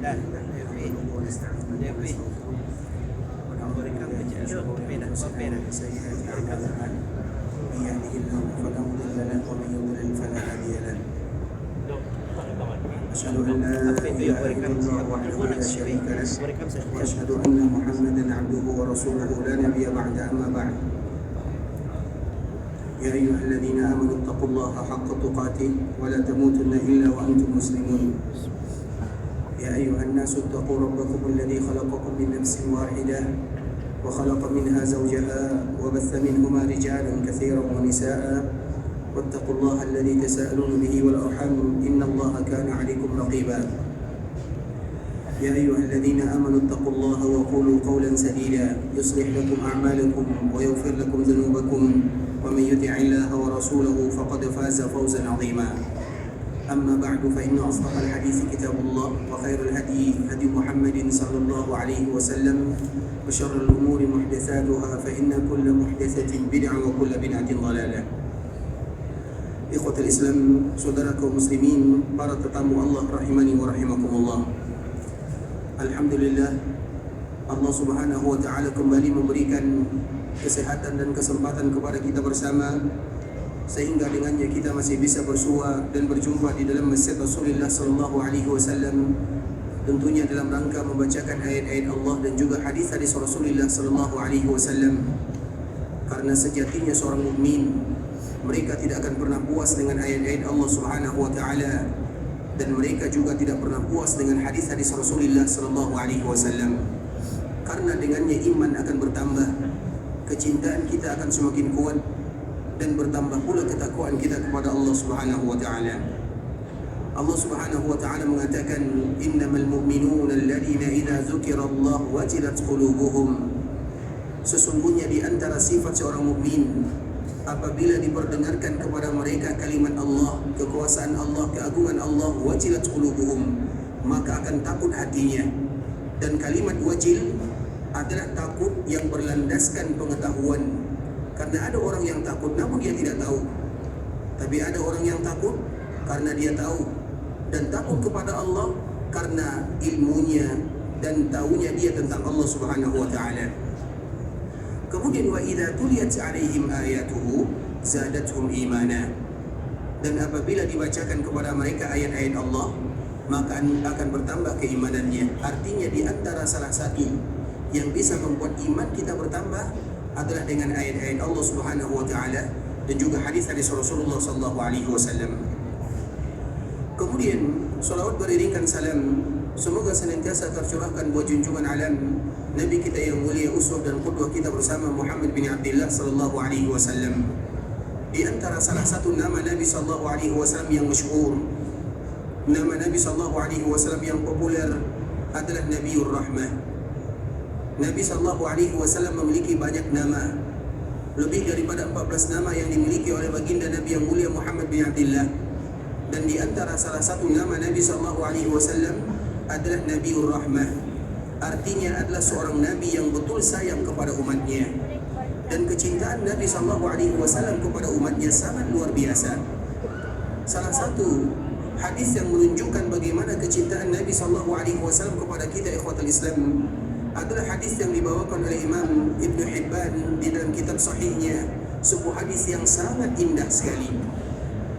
dah Devi memberikan petunjuk pindah pindah أشهد أن لا إله إلا الله وحده لا شريك له وأشهد أن محمدا عبده ورسوله لا نبي بعد أما بعد يا أيها الذين آمنوا اتقوا الله حق تقاته ولا تموتن إلا وأنتم مسلمون يا أيها الناس اتقوا ربكم الذي خلقكم من نفس واحدة وخلق منها زوجها وبث منهما رجالا كثيرا ونساء واتقوا الله الذي تساءلون به والأرحام إن الله كان عليكم رقيبا يا أيها الذين آمنوا اتقوا الله وقولوا قولا سديدا يصلح لكم أعمالكم ويغفر لكم ذنوبكم ومن يطع الله ورسوله فقد فاز فوزا عظيما أما بعد فإن أصدق الحديث كتاب الله وخير الهدي هدي محمد صلى الله عليه وسلم وشر الأمور محدثاتها فإن كل محدثة بدعة وكل بدعة ضلالة. Ikhwatul Islam, saudara kaum muslimin, para tetamu Allah rahimani wa rahimakumullah. Alhamdulillah, Allah Subhanahu wa taala kembali memberikan kesehatan dan kesempatan kepada kita bersama, sehingga dengannya kita masih bisa bersua dan berjumpa di dalam Masjid Rasulullah sallallahu alaihi wasallam, tentunya dalam rangka membacakan ayat-ayat Allah dan juga hadis-hadis Rasulullah sallallahu alaihi wasallam. Karena sejatinya seorang mukmin, mereka tidak akan pernah puas dengan ayat-ayat Allah Subhanahu wa taala, dan mereka juga tidak pernah puas dengan hadis-hadis Rasulullah sallallahu alaihi wasallam. Karena dengannya iman akan bertambah, kecintaan kita akan semakin kuat, dan bertambah pula ketakwaan kita kepada Allah Subhanahu wa taala. Allah Subhanahu wa taala mengatakan, "Innamal mu'minuna alladziina idza dzukirallahu wajilat qulubuhum." Sesungguhnya di antara sifat seorang mukmin, apabila diperdengarkan kepada mereka kalimat Allah, kekuasaan Allah, keagungan Allah, wajilat qulubuhum, maka akan takut hatinya. Dan kalimat wajil adalah takut yang berlandaskan pengetahuan. Karena ada orang yang takut namun dia tidak tahu. Tapi ada orang yang takut karena dia tahu, dan takut kepada Allah karena ilmunya dan tahunya dia tentang Allah Subhanahu wa taala. Kemudian wa idza tuliyat 'alaihim ayatuhu zadatuhum imana. Dan apabila dibacakan kepada mereka ayat-ayat Allah, maka akan bertambah keimanannya. Artinya di antara salah satu yang bisa membuat iman kita bertambah adalah dengan ayat-ayat Allah Subhanahu wa taala dan juga hadis-hadis Rasulullah sallallahu alaihi wasallam. Kemudian salawat beriringkan salam semoga senantiasa tercurahkan buat junjungan alam Nabi kita yang mulia, uswah dan qudwah kita bersama, Muhammad bin Abdullah sallallahu alaihi wasallam. Di antara salah satu nama Nabi sallallahu alaihi wasallam yang masyhur, nama Nabi sallallahu alaihi wasallam yang populer adalah Nabiur Rahmah. Nabi sallallahu alaihi wasallam memiliki banyak nama, lebih daripada 14 nama yang dimiliki oleh baginda Nabi yang mulia Muhammad bin Abdullah. Dan di antara salah satu nama Nabi sallallahu alaihi wasallam adalah Nabiur Rahmah. Artinya adalah seorang nabi yang betul sayang kepada umatnya, dan kecintaan Nabi sallallahu alaihi wasallam kepada umatnya sangat luar biasa. Salah satu hadis yang menunjukkan bagaimana kecintaan Nabi sallallahu alaihi wasallam kepada kita, ikhwatul Islam, adalah hadis yang dibawakan oleh Imam Ibn Hibban di dalam kitab sahihnya, sebuah hadis yang sangat indah sekali.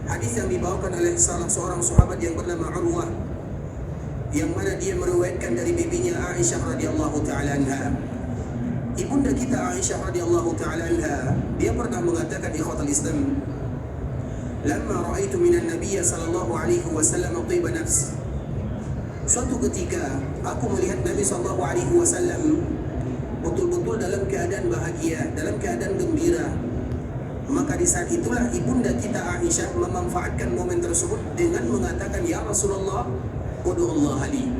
Hadis yang dibawakan oleh salah seorang sahabat yang bernama Urwah, yang mana dia meriwayatkan dari bibinya Aisyah radhiyallahu taala anha. Ibunda kita Aisyah radhiyallahu taala anha, dia pernah mengatakan, ikhwatul Islam, "Lamma ra'aitu minan nabiy sallallahu alaihi wasallam tayyiba nafs." Suatu ketika aku melihat Nabi sallallahu alaihi wasallam betul-betul dalam keadaan bahagia, dalam keadaan gembira. Maka di saat itulah ibunda kita Aisyah memanfaatkan momen tersebut dengan mengatakan, "Ya Rasulullah, ud'ullah li."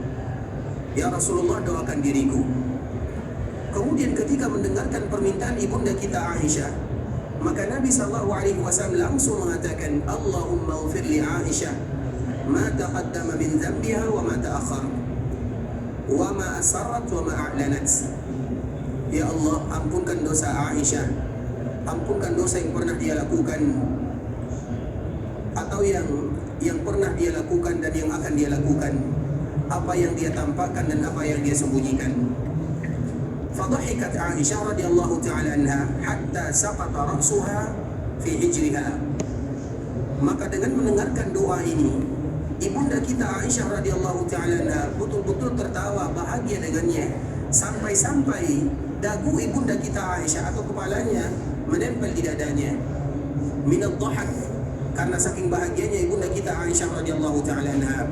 Ya Rasulullah, doakan diriku. Kemudian ketika mendengarkan permintaan ibunda kita Aisyah, maka Nabi sallallahu alaihi wasallam langsung mengatakan, "Allahumma ighfir li Aisyah ma taqaddama min dhanbiha wa ma ta'akhkhar wa ma asarrat wa ma a'lanat." Ya Allah, ampunkan dosa Aisyah, ampunkan dosa yang pernah dia lakukan atau yang pernah dia lakukan dan yang akan dia lakukan, apa yang dia tampakkan dan apa yang dia sembunyikan. Fadhahikat Aisyah radhiyallahu ta'ala anha hatta saqata ra'suha fi hijriha. Maka dengan mendengarkan doa ini, ibunda kita Aisyah radhiyallahu ta'ala anha betul-betul tertawa bahagia dengannya, sampai-sampai dagu ibunda kita Aisyah atau kepalanya menempel di dadanya. Minad dhahak, karena saking bahagianya ibunda kita Aisyah radhiyallahu ta'ala anha.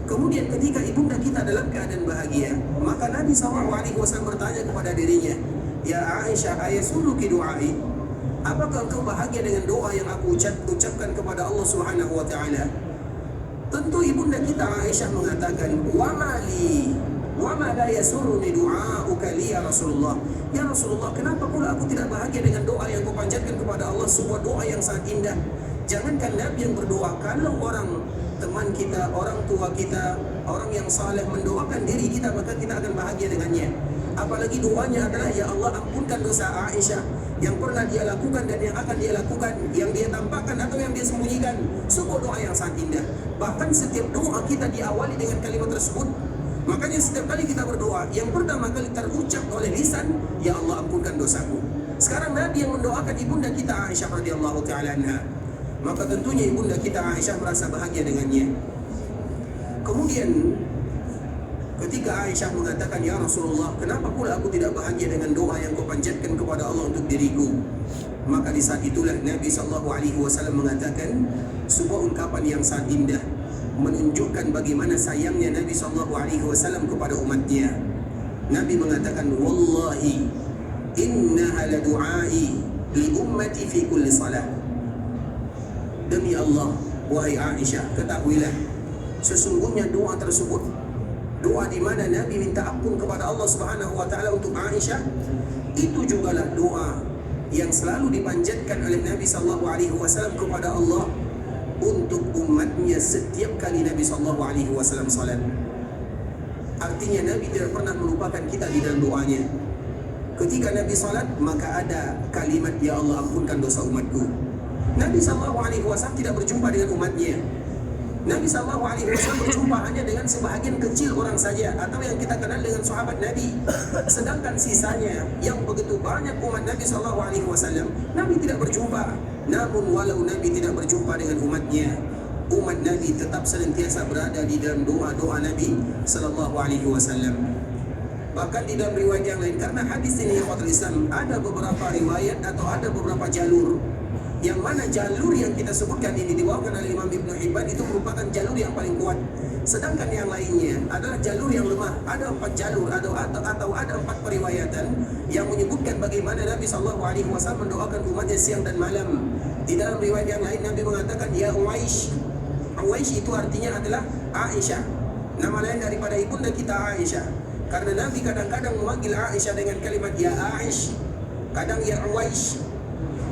Kemudian ketika ibunda kita dalam keadaan bahagia, maka Nabi SAW bertanya kepada dirinya, "Ya Aisyah, ayasuluki du'ai? Apakah engkau bahagia dengan doa yang aku ucapkan kepada Allah Subhanahu wa taala?" Tentu ibunda kita Aisyah mengatakan, "Wa ma la yasurruni du'auka li ya Rasulullah." Ya Rasulullah, kenapa pula aku tidak bahagia dengan doa yang kau panjatkan kepada Allah, sebuah doa yang sangat indah. Jangankan Nabi yang berdoa, kalau orang teman kita, orang tua kita, orang yang saleh mendoakan diri kita, maka kita akan bahagia dengannya. Apalagi doanya adalah, "Ya Allah, ampunkan dosa Aisyah yang pernah dia lakukan dan yang akan dia lakukan, yang dia tampakkan atau yang dia sembunyikan." Sebuah doa yang sangat indah. Bahkan setiap doa kita diawali dengan kalimat tersebut. Makanya setiap kali kita berdoa, yang pertama kali terucap oleh lisan, "Ya Allah, ampunkan dosaku." Sekarang Nabi yang mendoakan ibunda kita Aisyah radhiyallahu ta'ala anha, maka tentunya ibunda kita Aisyah merasa bahagia dengannya. Kemudian ketika Aisyah mengatakan, "Ya Rasulullah, kenapa pula aku tidak bahagia dengan doa yang kau panjatkan kepada Allah untuk diriku?" Maka di saat itulah Nabi SAW mengatakan sebuah ungkapan yang sangat indah, menunjukkan bagaimana sayangnya Nabi SAW kepada umatnya. Nabi mengatakan, "Wallahi innaha la du'ai li ummati fi kulli salah." Demi Allah, wahai Aisyah, ketahuilah, sesungguhnya doa tersebut, doa di mana Nabi minta ampun kepada Allah Subhanahu wa taala untuk Aisyah, itu jugalah doa yang selalu dipanjatkan oleh Nabi sallallahu alaihi wasallam kepada Allah untuk umatnya setiap kali Nabi sallallahu alaihi wasallam salat. Artinya Nabi tidak pernah melupakan kita di dalam doanya. Ketika Nabi salat, maka ada kalimat, "Ya Allah, ampunkan dosa umatku." Nabi SAW tidak berjumpa dengan umatnya. Nabi SAW berjumpa hanya dengan sebahagian kecil orang saja, atau yang kita kenal dengan sahabat Nabi. Sedangkan sisanya yang begitu banyak umat Nabi SAW, Nabi tidak berjumpa. Namun walau Nabi tidak berjumpa dengan umatnya, umat Nabi tetap senantiasa berada di dalam doa-doa Nabi SAW. Bahkan di dalam riwayat yang lain, karena hadis ini ikhwatul Islam, ada beberapa riwayat atau ada beberapa jalur, yang mana jalur yang kita sebutkan ini dibawakan oleh Imam Ibnu Hibban itu merupakan jalur yang paling kuat. Sedangkan yang lainnya adalah jalur yang lemah. Ada 4 jalur atau ada 4 periwayatan yang menyebutkan bagaimana Nabi SAW mendoakan umatnya siang dan malam. Di dalam riwayat yang lain Nabi mengatakan, "Ya Uwaish." Uwaish itu artinya adalah Aisyah, nama lain daripada ibunda kita Aisyah. Karena Nabi kadang-kadang memanggil Aisyah dengan kalimat "Ya Aish", kadang "Ya Uwaish".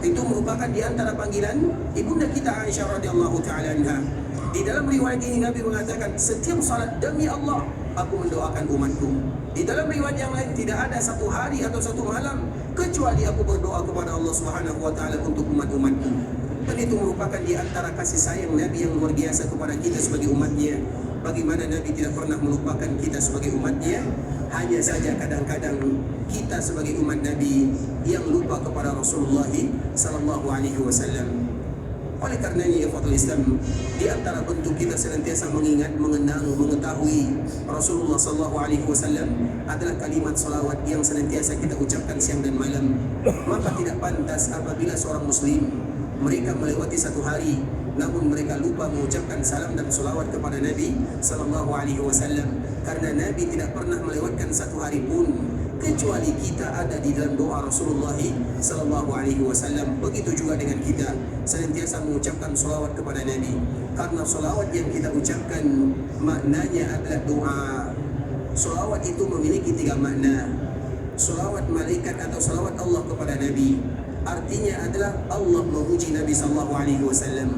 Itu merupakan di antara panggilan ibunda kita Aisyah radhiyallahu ta'ala anha. Di dalam riwayat ini Nabi mengatakan, "Setiap salat, demi Allah, aku mendoakan umatku." Di dalam riwayat yang lain, tidak ada satu hari atau satu malam kecuali aku berdoa kepada Allah Subhanahu wa taala untuk umat-umatku. Dan itu merupakan di antara kasih sayang Nabi yang luar biasa kepada kita sebagai umatnya. Bagaimana Nabi tidak pernah melupakan kita sebagai umatnya. Hanya saja kadang-kadang kita sebagai umat Nabi yang lupa kepada Rasulullah sallallahu alaihi wasallam. Oleh karenanya, ikhwatul Islam, di antara bentuk kita senantiasa mengingat, mengenang, mengetahui Rasulullah sallallahu alaihi wasallam adalah kalimat salawat yang senantiasa kita ucapkan siang dan malam. Maka tidak pantas apabila seorang muslim mereka melewati satu hari namun mereka lupa mengucapkan salam dan salawat kepada Nabi sallallahu alaihi wasallam, karena Nabi tidak pernah melewatkan satu hari pun kecuali kita ada di dalam doa Rasulullah sallallahu alaihi wasallam. Begitu juga dengan kita senantiasa mengucapkan salawat kepada Nabi, karena salawat yang kita ucapkan maknanya adalah doa. Salawat itu memiliki 3 makna. Salawat malaikat atau salawat Allah kepada Nabi, artinya adalah Allah memuji Nabi sallallahu alaihi wasallam.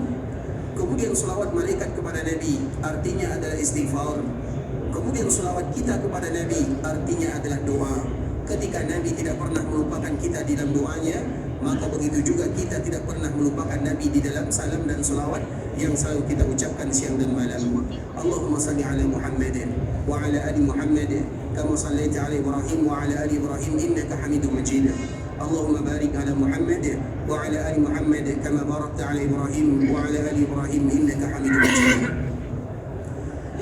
Kemudian salawat malaikat kepada Nabi artinya adalah istighfar. Kemudian salawat kita kepada Nabi artinya adalah doa. Ketika Nabi tidak pernah melupakan kita di dalam doanya, maka begitu juga kita tidak pernah melupakan Nabi di dalam salam dan salawat yang selalu kita ucapkan siang dan malam. Allahumma salli ala Muhammadin wa ala ali Muhammad kama sallaita ala Ibrahim wa ala ali Ibrahim innaka Hamidum Majid. Allahumma barik ala Muhammad wa ala ali Muhammad kama barakta ala Ibrahim wa ala ali Ibrahim innaka Hamidum Majid.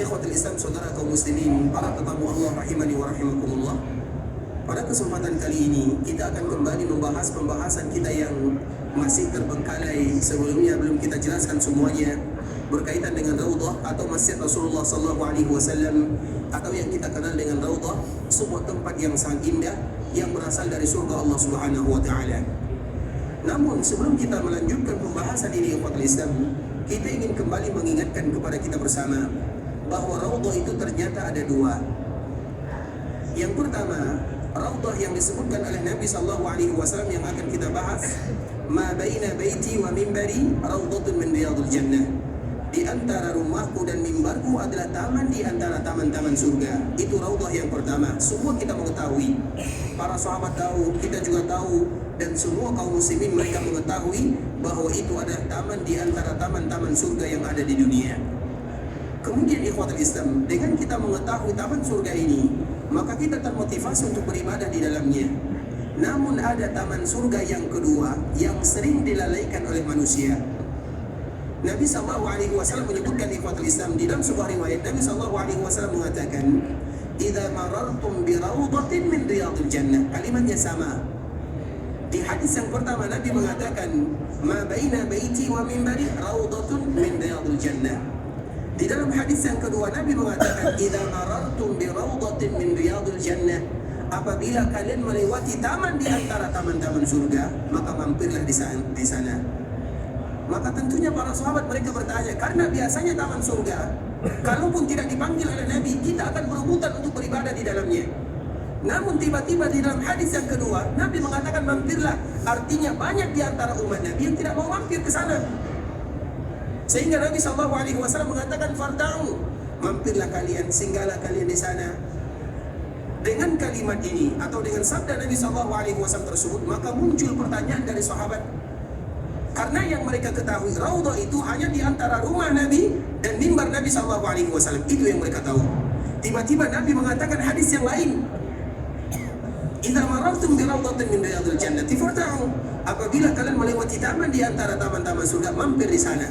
Ikhwatul Islam, saudara kaum muslimin, para tetamu Allah rahimani wa rahimakumullah. Pada kesempatan kali ini kita akan kembali membahas pembahasan kita yang masih terbengkalai sebelumnya, belum kita jelaskan semuanya, berkaitan dengan Raudhah atau Masjid Rasulullah SAW, atau yang kita kenal dengan Raudhah, sebuah tempat yang sangat indah yang berasal dari surga Allah Subhanahu wa taala. Namun sebelum kita melanjutkan pembahasan ini, ikhwatul Islam, kita ingin kembali mengingatkan kepada kita bersama bahwa Raudhah itu ternyata ada dua. Yang pertama, Raudhah yang disebutkan oleh Nabi SAW yang akan kita bahas, ma baina baiti wa mimbari raudhatun min riyadil jannah. Di antara rumahku dan mimbarku adalah taman di antara taman-taman surga. Itu Raudhah yang pertama. Semua kita mengetahui, para sahabat tahu, kita juga tahu, dan semua kaum muslimin mereka mengetahui bahwa itu adalah taman di antara taman-taman surga yang ada di dunia. Kemudian ikhwatul Islam, dengan kita mengetahui taman surga ini, maka kita termotivasi untuk beribadah di dalamnya. Namun ada taman surga yang kedua yang sering dilalaikan oleh manusia. Nabi SAW menyebutkan ikhwatul Islam di dalam sebuah riwayat, Nabi SAW mengatakan, "Idza marartum bi raudhatin min riyadil jannah." Kalimatnya sama. Di hadis yang pertama Nabi mengatakan, "Ma baina baiti wa minbari raudhatun min riyadil jannah." Di dalam hadis yang kedua Nabi mengatakan, "Idza marartum bi raudhatin min riyadil jannah." Apabila kalian melewati taman di antara taman-taman surga, maka mampirlah di sana. Maka tentunya para sahabat mereka bertanya, karena biasanya taman surga, kalaupun tidak dipanggil oleh Nabi, kita akan berebutan untuk beribadah di dalamnya. Namun tiba-tiba di dalam hadis yang kedua, Nabi mengatakan mampirlah. Artinya banyak di antara umat Nabi yang tidak mau mampir ke sana. Sehingga Nabi SAW mengatakan, "Farda'u, mampirlah kalian, singgahlah kalian di sana." Dengan kalimat ini atau dengan sabda Nabi SAW tersebut, maka muncul pertanyaan dari sahabat. Karena yang mereka ketahui, Raudhah itu hanya di antara rumah Nabi dan mimbar Nabi SAW. Itu yang mereka tahu. Tiba-tiba Nabi mengatakan hadis yang lain, "Idza marartum bi raudhatin min riyadil jannati farda'u." Apabila kalian melewati taman di antara taman-taman surga, mampir di sana.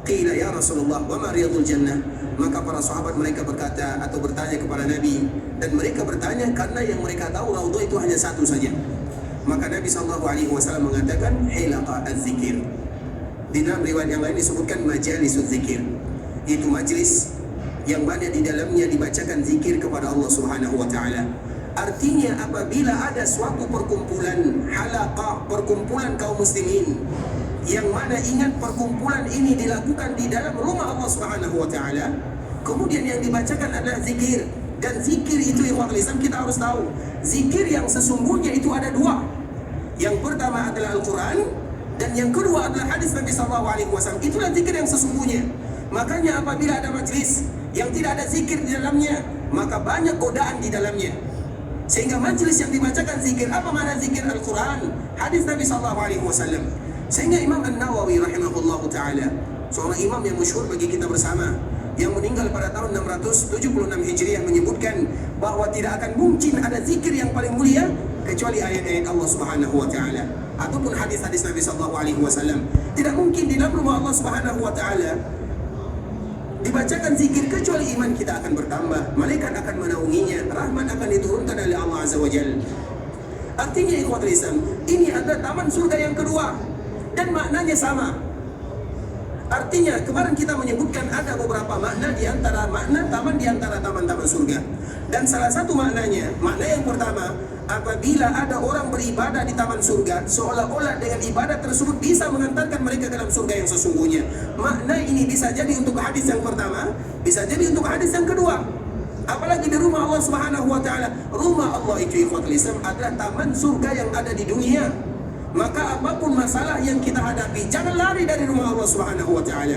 Qila ya Rasulullah, wa ma riyadul jannah? Maka para sahabat mereka berkata atau bertanya kepada Nabi, dan mereka bertanya karena yang mereka tahu Raudhah itu hanya satu saja. Maka Nabi SAW mengatakan hilaqa az-zikir. Di dalam riwayat yang lain disebutkan majalisuz zikir. Itu majlis yang mana di dalamnya dibacakan zikir kepada Allah Subhanahu wa taala. Artinya apabila ada suatu perkumpulan halaqah, perkumpulan kaum muslimin, yang mana ingat perkumpulan ini dilakukan di dalam rumah Allah Subhanahu wa taala, kemudian yang dibacakan adalah zikir. Dan zikir itu ikhwatul Islam kita harus tahu, zikir yang sesungguhnya itu ada dua. Yang pertama adalah Al-Quran, dan yang kedua adalah hadis Nabi SAW. Itulah zikir yang sesungguhnya. Makanya apabila ada majlis yang tidak ada zikir di dalamnya, maka banyak godaan di dalamnya. Sehingga majlis yang dibacakan zikir, apa makna zikir? Al-Quran, hadis Nabi SAW. Sehingga Imam An-Nawawi rahimahullahu ta'ala, seorang imam yang masyhur bagi kita bersama, yang meninggal pada tahun 676 Hijriah, menyebutkan bahwa tidak akan mungkin ada zikir yang paling mulia kecuali ayat-ayat Allah Subhanahu wa taala ataupun hadis-hadis Nabi sallallahu alaihi wasallam. Tidak mungkin di dalam rumah Allah Subhanahu wa taala dibacakan zikir kecuali iman kita akan bertambah, malaikat akan menaunginya, rahmat akan diturunkan oleh Allah Azza wa Jalla. Artinya ikhwatul Islam, ini adalah taman surga yang kedua dan maknanya sama. Artinya kemarin kita menyebutkan ada beberapa makna di antara makna taman di antara taman-taman surga. Dan salah satu maknanya, makna yang pertama, apabila ada orang beribadah di taman surga, seolah-olah dengan ibadah tersebut bisa mengantarkan mereka ke dalam surga yang sesungguhnya. Makna ini bisa jadi untuk hadis yang pertama, bisa jadi untuk hadis yang kedua. Apalagi di rumah Allah Subhanahu wa taala. Rumah Allah itu ikhwatul Islam adalah taman surga yang ada di dunia. Maka apapun masalah yang kita hadapi, jangan lari dari rumah Allah Subhanahu wa taala.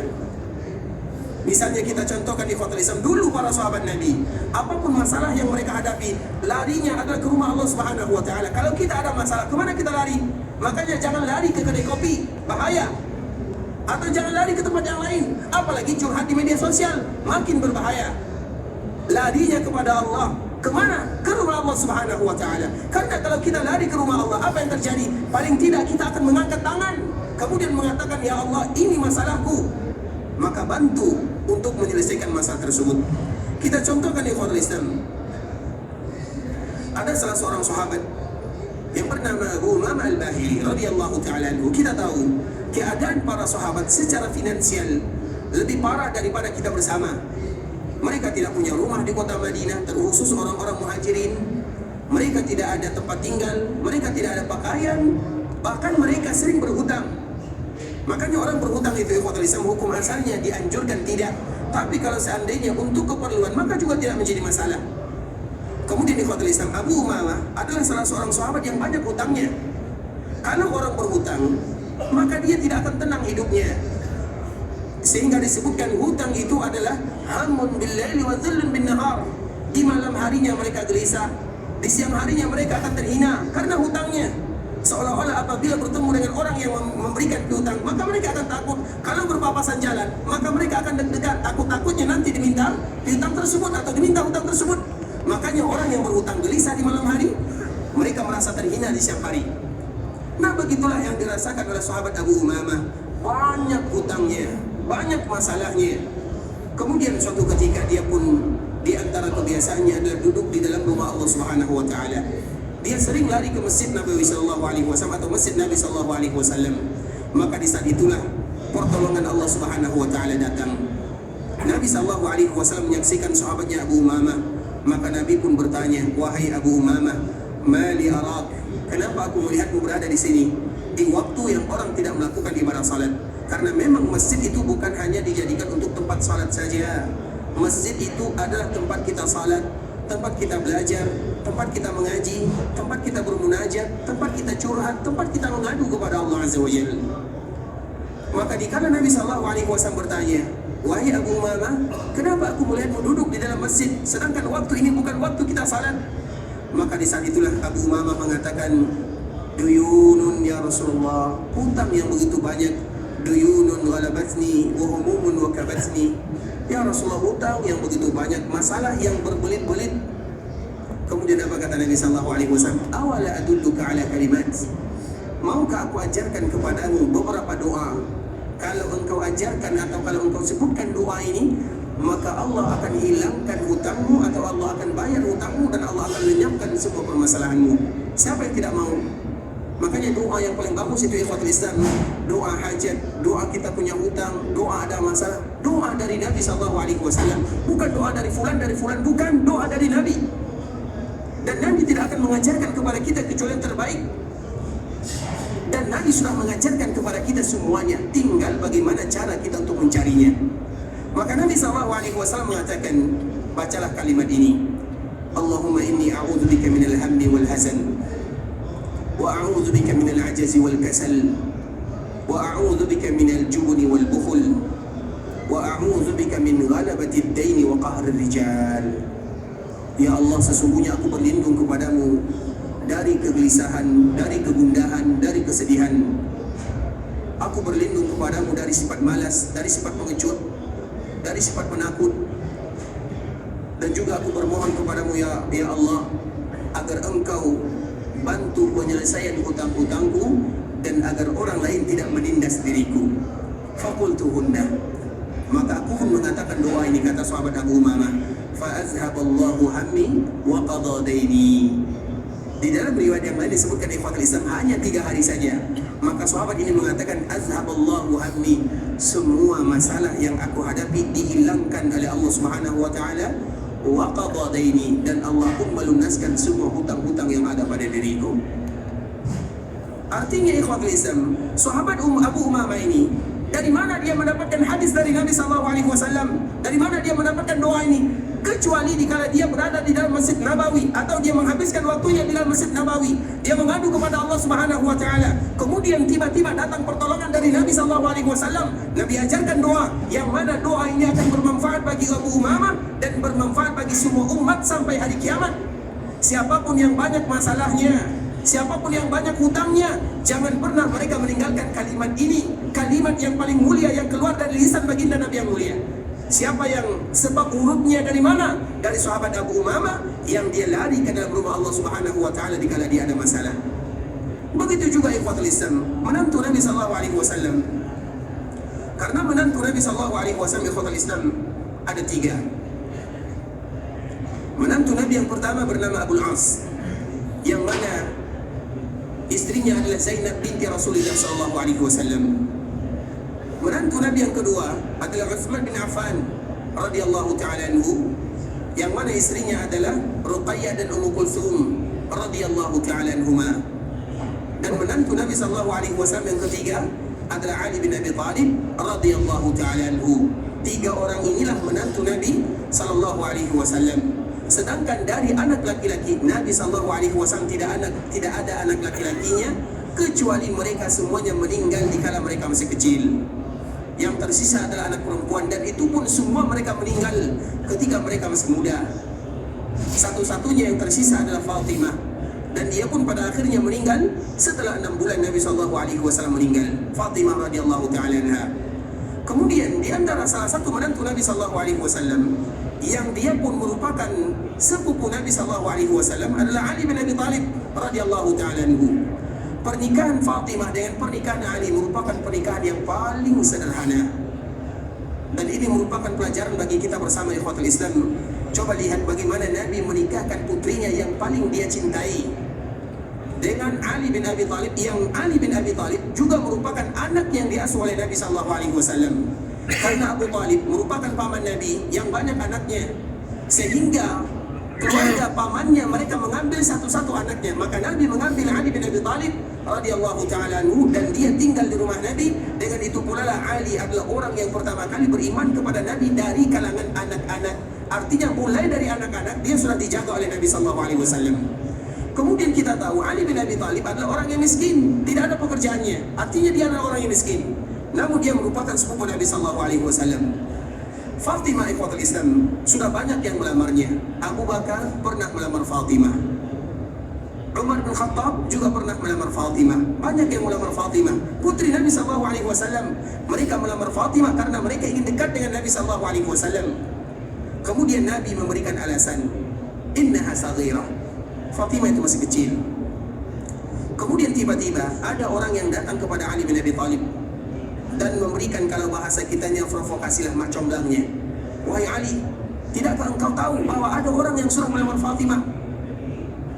Misalnya kita contohkan di ikhwatul Islam, dulu para sahabat Nabi, apapun masalah yang mereka hadapi, larinya adalah ke rumah Allah Subhanahu wa taala. Kalau kita ada masalah, kemana kita lari? Makanya jangan lari ke kedai kopi, bahaya. Atau jangan lari ke tempat yang lain, apalagi curhat di media sosial, makin berbahaya. Larinya kepada Allah. Kemana? Ke rumah Allah Subhanahu wa ta'ala. Karena kalau kita lari ke rumah Allah, apa yang terjadi? Paling tidak kita akan mengangkat tangan, kemudian mengatakan, ya Allah, ini masalahku. Maka bantu untuk menyelesaikan masalah tersebut. Kita contohkan ikhwatul Islam. Ada salah seorang sahabat yang bernama Abu Umamah Al-Bahili radhiyallahu ta'ala anhu. Kita tahu keadaan para sahabat secara finansial lebih parah daripada kita bersama. Mereka tidak punya rumah di kota Madinah, terkhusus orang-orang muhajirin. Mereka tidak ada tempat tinggal, mereka tidak ada pakaian, bahkan mereka sering berhutang. Makanya orang berhutang itu ikhwatul Islam hukum asalnya dianjurkan tidak. Tapi kalau seandainya untuk keperluan, maka juga tidak menjadi masalah. Kemudian ikhwatul Islam, Abu Umamah adalah salah seorang sahabat yang banyak hutangnya. Kalau orang berhutang, maka dia tidak akan tenang hidupnya. Sehingga disebutkan hutang itu adalah hamun bil laili wa dhillun bin nahar. Di malam harinya mereka gelisah, di siang harinya mereka akan terhina karena hutangnya. Seolah-olah apabila bertemu dengan orang yang memberikan piutang, maka mereka akan takut. Kalau berpapasan jalan, maka mereka akan deg-degan, takut-takutnya nanti diminta piutang tersebut atau diminta hutang tersebut. Makanya orang yang berhutang gelisah di malam hari, mereka merasa terhina di siang hari. Nah, begitulah yang dirasakan oleh sahabat Abu Umamah. Banyak hutangnya, banyak masalahnya. Kemudian suatu ketika dia pun di antara kebiasaannya adalah duduk di dalam rumah Allah Subhanahu wa taala. Dia sering lari ke Masjid Nabi sallallahu alaihi wasallam atau Masjid Nabi sallallahu alaihi wasallam. Maka di saat itulah pertolongan Allah Subhanahu wa taala datang. Nabi sallallahu alaihi wasallam menyaksikan sahabatnya Abu Umamah. Maka Nabi pun bertanya, "Wahai Abu Umamah, ma li arak? Kenapa aku melihatmu berada di sini di waktu yang orang tidak melakukan ibadah salat?" Karena memang masjid itu bukan hanya dijadikan untuk tempat salat saja. Masjid itu adalah tempat kita salat, tempat kita belajar, tempat kita mengaji, tempat kita bermunajat, tempat kita curhat, tempat kita mengadu kepada Allah Azza wa Jalla. Maka dikala Nabi SAW bertanya, "Wahai Abu Umamah, kenapa aku melihatmu duduk di dalam masjid, sedangkan waktu ini bukan waktu kita salat?" Maka di saat itulah Abu Umamah mengatakan, "Duyunun ya Rasulullah, hutang yang begitu banyak. Duyunun ghalabatni wa humumun wa kabatni." Ya Rasulullah, hutang yang begitu banyak, masalah yang berbelit-belit. Kemudian apa kata Nabi sallallahu alaihi wasallam? "Awala adulluka ala kalimat?" Maukah aku ajarkan kepadamu beberapa doa? Kalau engkau ajarkan atau kalau engkau sebutkan doa ini, maka Allah akan hilangkan hutangmu atau Allah akan bayar hutangmu dan Allah akan lenyapkan semua permasalahanmu. Siapa yang tidak mau? Makanya doa yang paling bagus itu ikhwatul Islam, doa hajat, doa kita punya hutang, doa ada masalah, doa dari Nabi SAW. Bukan doa dari fulan, bukan, doa dari Nabi. Dan Nabi tidak akan mengajarkan kepada kita kecuali yang terbaik. Dan Nabi sudah mengajarkan kepada kita semuanya, tinggal bagaimana cara kita untuk mencarinya. Maka Nabi SAW mengatakan, bacalah kalimat ini, Allahumma inni a'udzubika minal hammi wal hazan, wa a'udzubika minal ajazi wal kasal, wa a'udzubika minal jubni wal bukhul, wa a'udzubika min ghalabati ad-daini wa qahri rijal. Ya Allah, sesungguhnya aku berlindung kepadamu dari kegelisahan, dari kegundahan, dari kesedihan. Aku berlindung kepadamu dari sifat malas, dari sifat pengecut, dari sifat penakut. Dan juga aku bermohon kepadamu ya Allah, agar engkau bantu penyelesaian hutang-hutangku dan agar orang lain tidak menindas diriku. Faqultuhunna, maka aku pun mengatakan doa ini, kata sahabat Abu Umamah, fa azhaballahu hammi wa qada daini. Di dalam riwayat yang lain disebutkan ikhwatul Islam hanya 3 hari saja. Maka sahabat ini mengatakan azhaballahu hammi, semua masalah yang aku hadapi dihilangkan oleh Allah Subhanahu wa taala, wa qada daini, dan Allah pun melunaskan semua hutang-hutang yang ada pada diriku. Artinya ikhwatul Islam, sahabat Abu Umamah ini, dari mana dia mendapatkan hadis dari Nabi SAW? Dari mana dia mendapatkan doa ini? Kecuali dikala dia berada di dalam Masjid Nabawi atau dia menghabiskan waktunya di dalam Masjid Nabawi, dia mengadu kepada Allah Subhanahu wa taala. Kemudian tiba-tiba datang pertolongan dari Nabi SAW. Nabi ajarkan doa yang mana doa ini akan bermanfaat bagi Abu Umamah dan bermanfaat bagi semua umat sampai hari kiamat. Siapapun yang banyak masalahnya, siapapun yang banyak hutangnya, jangan pernah mereka meninggalkan kalimat ini. kalimat yang paling mulia yang keluar dari lisan baginda Nabi yang mulia. Siapa yang sebab urutnya dari mana? Dari sahabat Abu Umamah yang dia lari ke dalam rumah Allah Subhanahu wa taala dikala dia ada masalah. Begitu juga ikhwatul Islam, menantu Nabi sallallahu alaihi wasallam. Karena menantu Nabi sallallahu alaihi wasallam ikhwatul Islam ada 3. Menantu Nabi yang pertama bernama Abu Al-As, yang mana istrinya adalah Zainab binti Rasulullah sallallahu alaihi wasallam. Menantu Nabi yang kedua adalah Utsman bin Affan radhiyallahu taala anhu, yang mana istrinya adalah Ruqayyah dan Ummu Kulthum radhiyallahu taala anhuma. Dan menantu Nabi sallallahu alaihi wasallam yang ketiga adalah Ali bin Abi Thalib radhiyallahu taala anhu. 3 orang inilah menantu Nabi sallallahu alaihi wasallam. Sedangkan dari anak laki-laki Nabi sallallahu alaihi wasallam tidak ada anak laki-lakinya, kecuali mereka semuanya meninggal dikala mereka masih kecil. Yang tersisa adalah anak perempuan, dan itu pun semua mereka meninggal ketika mereka masih muda. Satu-satunya yang tersisa adalah Fatimah, dan dia pun pada akhirnya meninggal setelah 6 bulan Nabi SAW meninggal. Fatimah radhiyallahu ta'ala anha. Kemudian di antara salah satu menantu Nabi SAW yang dia pun merupakan sepupu Nabi SAW adalah Ali bin Abi Thalib radhiyallahu ta'ala anhu. Pernikahan Fatimah dengan pernikahan Ali merupakan pernikahan yang paling sederhana, dan ini merupakan pelajaran bagi kita bersama ikhwatul Islam. Coba lihat bagaimana Nabi menikahkan putrinya yang paling dia cintai dengan Ali bin Abi Thalib, yang Ali bin Abi Thalib juga merupakan anak yang diasuh oleh Nabi SAW. Karena Abu Thalib merupakan paman Nabi yang banyak anaknya, sehingga keluarga pamannya mereka mengambil satu-satu anaknya. Maka Nabi mengambil Ali bin Abi Thalib radhiyallahu ta'ala anhu, dan dia tinggal di rumah Nabi. Dengan itu pula lah Ali adalah orang yang pertama kali beriman kepada Nabi dari kalangan anak-anak. Artinya mulai dari anak-anak dia sudah dijaga oleh Nabi SAW. Kemudian kita tahu Ali bin Abi Thalib adalah orang yang miskin, tidak ada pekerjaannya. Artinya dia adalah orang yang miskin, namun dia merupakan sepupu Nabi SAW. Fatimah ikhwatul Islam sudah banyak yang melamarnya. Abu Bakar pernah melamar Fatimah, Umar bin Khattab juga pernah melamar Fatimah. Banyak yang melamar Fatimah, putri Nabi SAW. Mereka melamar Fatimah karena mereka ingin dekat dengan Nabi SAW. Kemudian Nabi memberikan alasan, innaha saghirah, Fatimah itu masih kecil. Kemudian tiba-tiba ada orang yang datang kepada Ali bin Abi Thalib dan memberikan, kalau bahasa kitanya, provokasilah mak comblangnya. Wahai Ali, tidakkah engkau tahu bahwa ada orang yang sudah melamar Fatimah?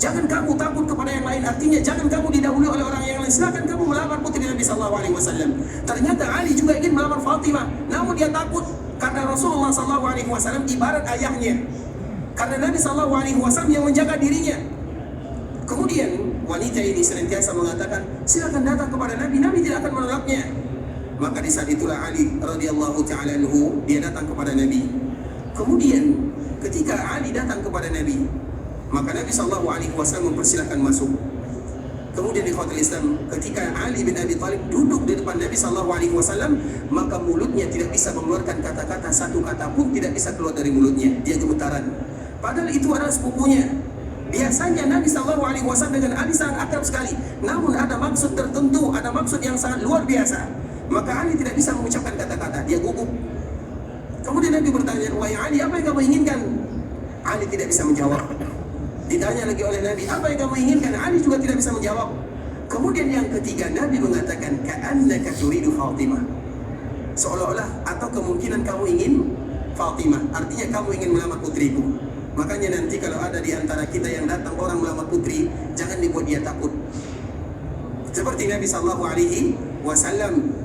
Jangan kamu takut kepada yang lain, artinya jangan kamu didahului oleh orang yang lain. Silakan kamu melamar putri Nabi SAW. Ternyata Ali juga ingin melamar Fatimah, namun dia takut karena Rasulullah SAW ibarat ayahnya, karena Nabi SAW yang menjaga dirinya. Kemudian wanita ini senantiasa mengatakan, silakan datang kepada Nabi, Nabi tidak akan menolaknya. Maka di saat itulah Ali radhiyallahu ta'ala anhu dia datang kepada Nabi. Kemudian ketika Ali datang kepada Nabi, maka Nabi SAW mempersilahkan masuk. Kemudian di ikhwatul Islam, ketika Ali bin Abi Thalib duduk di depan Nabi SAW, maka mulutnya tidak bisa mengeluarkan kata-kata, satu kata pun tidak bisa keluar dari mulutnya. Dia gemetaran. Padahal itu adalah sepupunya. Biasanya Nabi SAW dengan Ali sangat akrab sekali, namun ada maksud tertentu, ada maksud yang sangat luar biasa. Maka Ali tidak bisa mengucapkan kata-kata, dia gugup. Kemudian Nabi bertanya, wahai Ali, apa yang kamu inginkan? Ali tidak bisa menjawab. Ditanya lagi oleh Nabi, apa yang kamu inginkan? Ali juga tidak bisa menjawab. Kemudian yang ketiga, Nabi mengatakan, ka'annaka turidu Fatimah, seolah-olah atau kemungkinan kamu ingin Fatimah, artinya kamu ingin melamar putriku. Makanya nanti kalau ada di antara kita yang datang orang melamar putri, jangan dibuat dia takut. Seperti Nabi SAW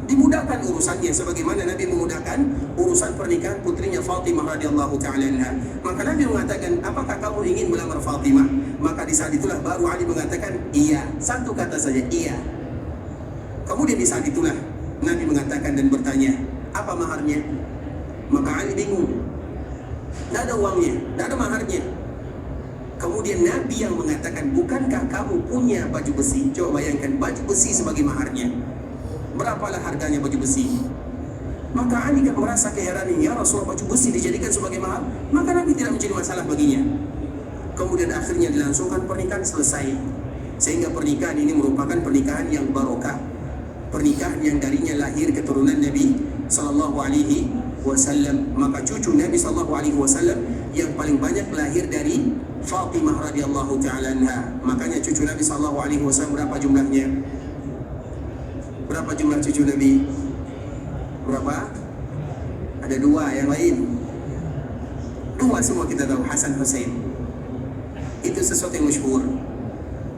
dimudahkan urusannya, sebagaimana Nabi memudahkan urusan pernikahan putrinya Fatimah radhiyallahu ta'ala anha. Maka Nabi mengatakan, apakah kamu ingin melamar Fatimah? Maka di saat itulah baru Ali mengatakan, iya. Satu kata saja, iya. Kemudian di saat itulah Nabi mengatakan dan bertanya, apa maharnya? Maka Ali bingung, tidak ada uangnya, tidak ada maharnya. Kemudian Nabi yang mengatakan, bukankah kamu punya baju besi? Coba bayangkan, baju besi sebagai maharnya. Berapalah harganya baju besi? Maka Ali kan merasa keheranan, ya Rasulullah, baju besi dijadikan sebagai mahar? Maka Nabi tidak menjadi masalah baginya. Kemudian akhirnya dilangsungkan pernikahan, selesai. Sehingga pernikahan ini merupakan pernikahan yang barokah, pernikahan yang darinya lahir keturunan Nabi sallallahu alaihi wasallam. Maka cucu Nabi sallallahu alaihi wasallam yang paling banyak lahir dari Fatimah radhiyallahu taala anha. Makanya cucu Nabi sallallahu alaihi wasallam berapa jumlahnya? Berapa jumlah cucu Nabi? Berapa? Ada dua, yang lain dua semua kita tahu, Hasan Husain. Itu sesuatu yang masyhur.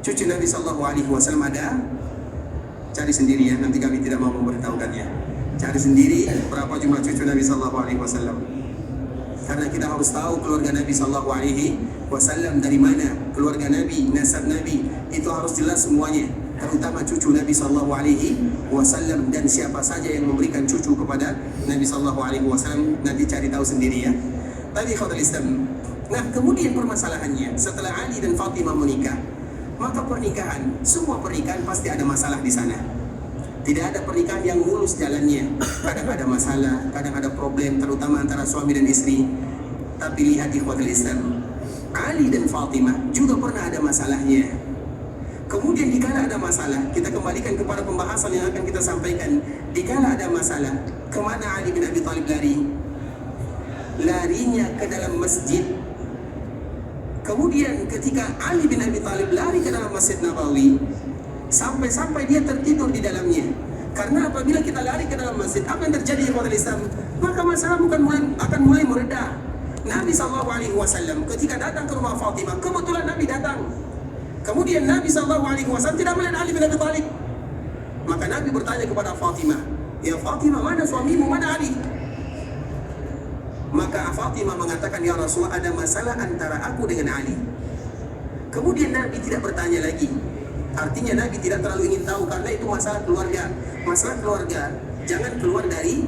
Cucu Nabi sallallahu alaihi wasallam ada, cari sendiri ya, nanti kami tidak mau memberitahukannya. Cari sendiri berapa jumlah cucu Nabi sallallahu alaihi wasallam. Karena kita harus tahu keluarga Nabi sallallahu alaihi wasallam dari mana, keluarga Nabi, nasab Nabi, itu harus jelas semuanya. Terutama cucu Nabi sallallahu alaihi wasallam dan siapa saja yang memberikan cucu kepada Nabi sallallahu alaihi wasallam, nanti cari tahu sendiri ya. Tadi ikhwatul Islam. Nah, kemudian permasalahannya setelah Ali dan Fatimah menikah, maka pernikahan, semua pernikahan pasti ada masalah di sana. Tidak ada pernikahan yang mulus jalannya. Kadang ada masalah, kadang ada problem, terutama antara suami dan istri. Tapi lihat ikhwatul Islam, Ali dan Fatimah juga pernah ada masalahnya. Kemudian dikala ada masalah, kita kembalikan kepada pembahasan yang akan kita sampaikan. Dikala ada masalah, kemana Ali bin Abi Thalib lari? Larinya ke dalam masjid. Kemudian ketika Ali bin Abi Thalib lari ke dalam Masjid Nabawi, sampai-sampai dia tertidur di dalamnya. Karena apabila kita lari ke dalam masjid, apa yang terjadi kepada Islam? Maka masalah akan mulai mereda. Nabi SAW ketika datang ke rumah Fatimah, kebetulan Nabi datang. Kemudian Nabi SAW tidak melihat Ali bin Abi Thalib. Maka Nabi bertanya kepada Fatimah, "Ya Fatimah, mana suamimu, mana Ali?" Maka Fatimah mengatakan, "Ya Rasulullah, ada masalah antara aku dengan Ali." Kemudian Nabi tidak bertanya lagi. Artinya Nabi tidak terlalu ingin tahu, karena itu masalah keluarga. Masalah keluarga jangan keluar dari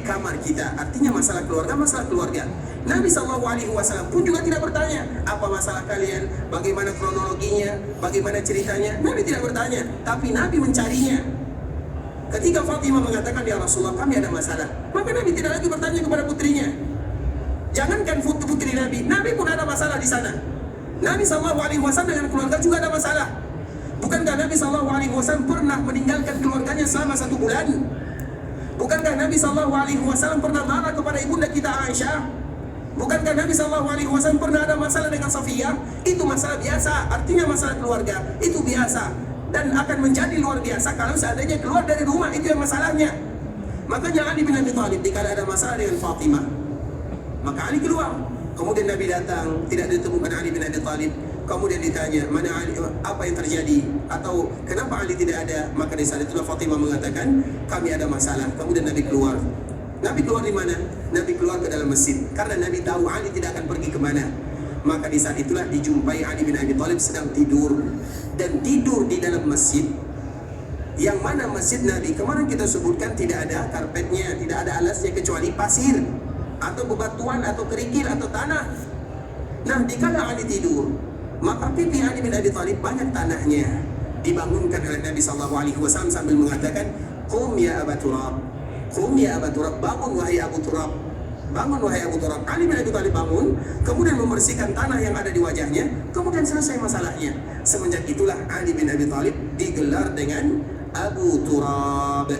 kamar kita. Artinya masalah keluarga. Nabi SAW pun juga tidak bertanya, apa masalah kalian, bagaimana kronologinya, bagaimana ceritanya. Nabi tidak bertanya, tapi Nabi mencarinya. Ketika Fatimah mengatakan, "Ya Rasulullah, kami ada masalah," maka Nabi tidak lagi bertanya kepada putrinya. Jangankan putri Nabi pun ada masalah di sana. Nabi SAW dengan keluarga juga ada masalah. Bukankah Nabi SAW pernah meninggalkan keluarganya selama 1 bulan? Bukankah Nabi SAW pernah marah kepada ibunda kita Aisyah? Bukankah Nabi SAW pernah ada masalah dengan Safiyah? Itu masalah biasa, artinya masalah keluarga itu biasa. Dan akan menjadi luar biasa kalau seandainya keluar dari rumah, itu yang masalahnya. Makanya Ali bin Abi Thalib dikala ada masalah dengan Fatimah, maka Ali keluar. Kemudian Nabi datang, tidak ditemukan Ali bin Abi Thalib. Kemudian ditanya, "Mana Ali? Apa yang terjadi? Atau kenapa Ali tidak ada?" Maka di saat itulah Fatimah mengatakan, "Kami ada masalah." Kemudian Nabi keluar. Nabi keluar di mana? Nabi keluar ke dalam masjid. Karena Nabi tahu Ali tidak akan pergi kemana. Maka di saat itulah dijumpai Ali bin Abi Thalib sedang tidur. Dan tidur di dalam masjid, yang mana masjid Nabi kemarin kita sebutkan tidak ada karpetnya, tidak ada alasnya kecuali pasir atau bebatuan atau kerikil atau tanah. Nah, dikala Ali tidur, maka pipi Ali bin Abi Thalib banyak tanahnya. Dibangunkan oleh Nabi SAW sambil mengatakan, "Qum ya Aba Turab, qum ya Aba Turab, bangun wahai Abu Turab, bangun wahai Abu Turab." Ali bin Abi Thalib bangun, kemudian membersihkan tanah yang ada di wajahnya, kemudian selesai masalahnya. Semenjak itulah Ali bin Abi Thalib digelar dengan Abu Turab.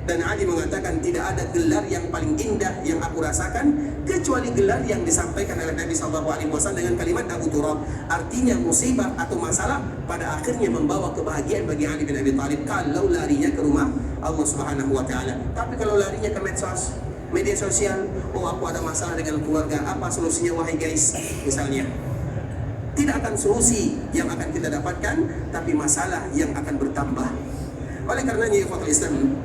Dan Ali mengatakan, tidak ada gelar yang paling indah yang aku rasakan kecuali gelar yang disampaikan oleh Nabi SAW dengan kalimat Abu Turab. Artinya musibah atau masalah pada akhirnya membawa kebahagiaan bagi Ali bin Abi Thalib kalau larinya ke rumah Allah Subhanahu wa Ta'ala. Tapi kalau larinya ke media sosial, "Oh, aku ada masalah dengan keluarga, apa solusinya wahai guys?" misalnya, tidak akan solusi yang akan kita dapatkan, tapi masalah yang akan bertambah. Oleh karenanya ikhwatul Islam,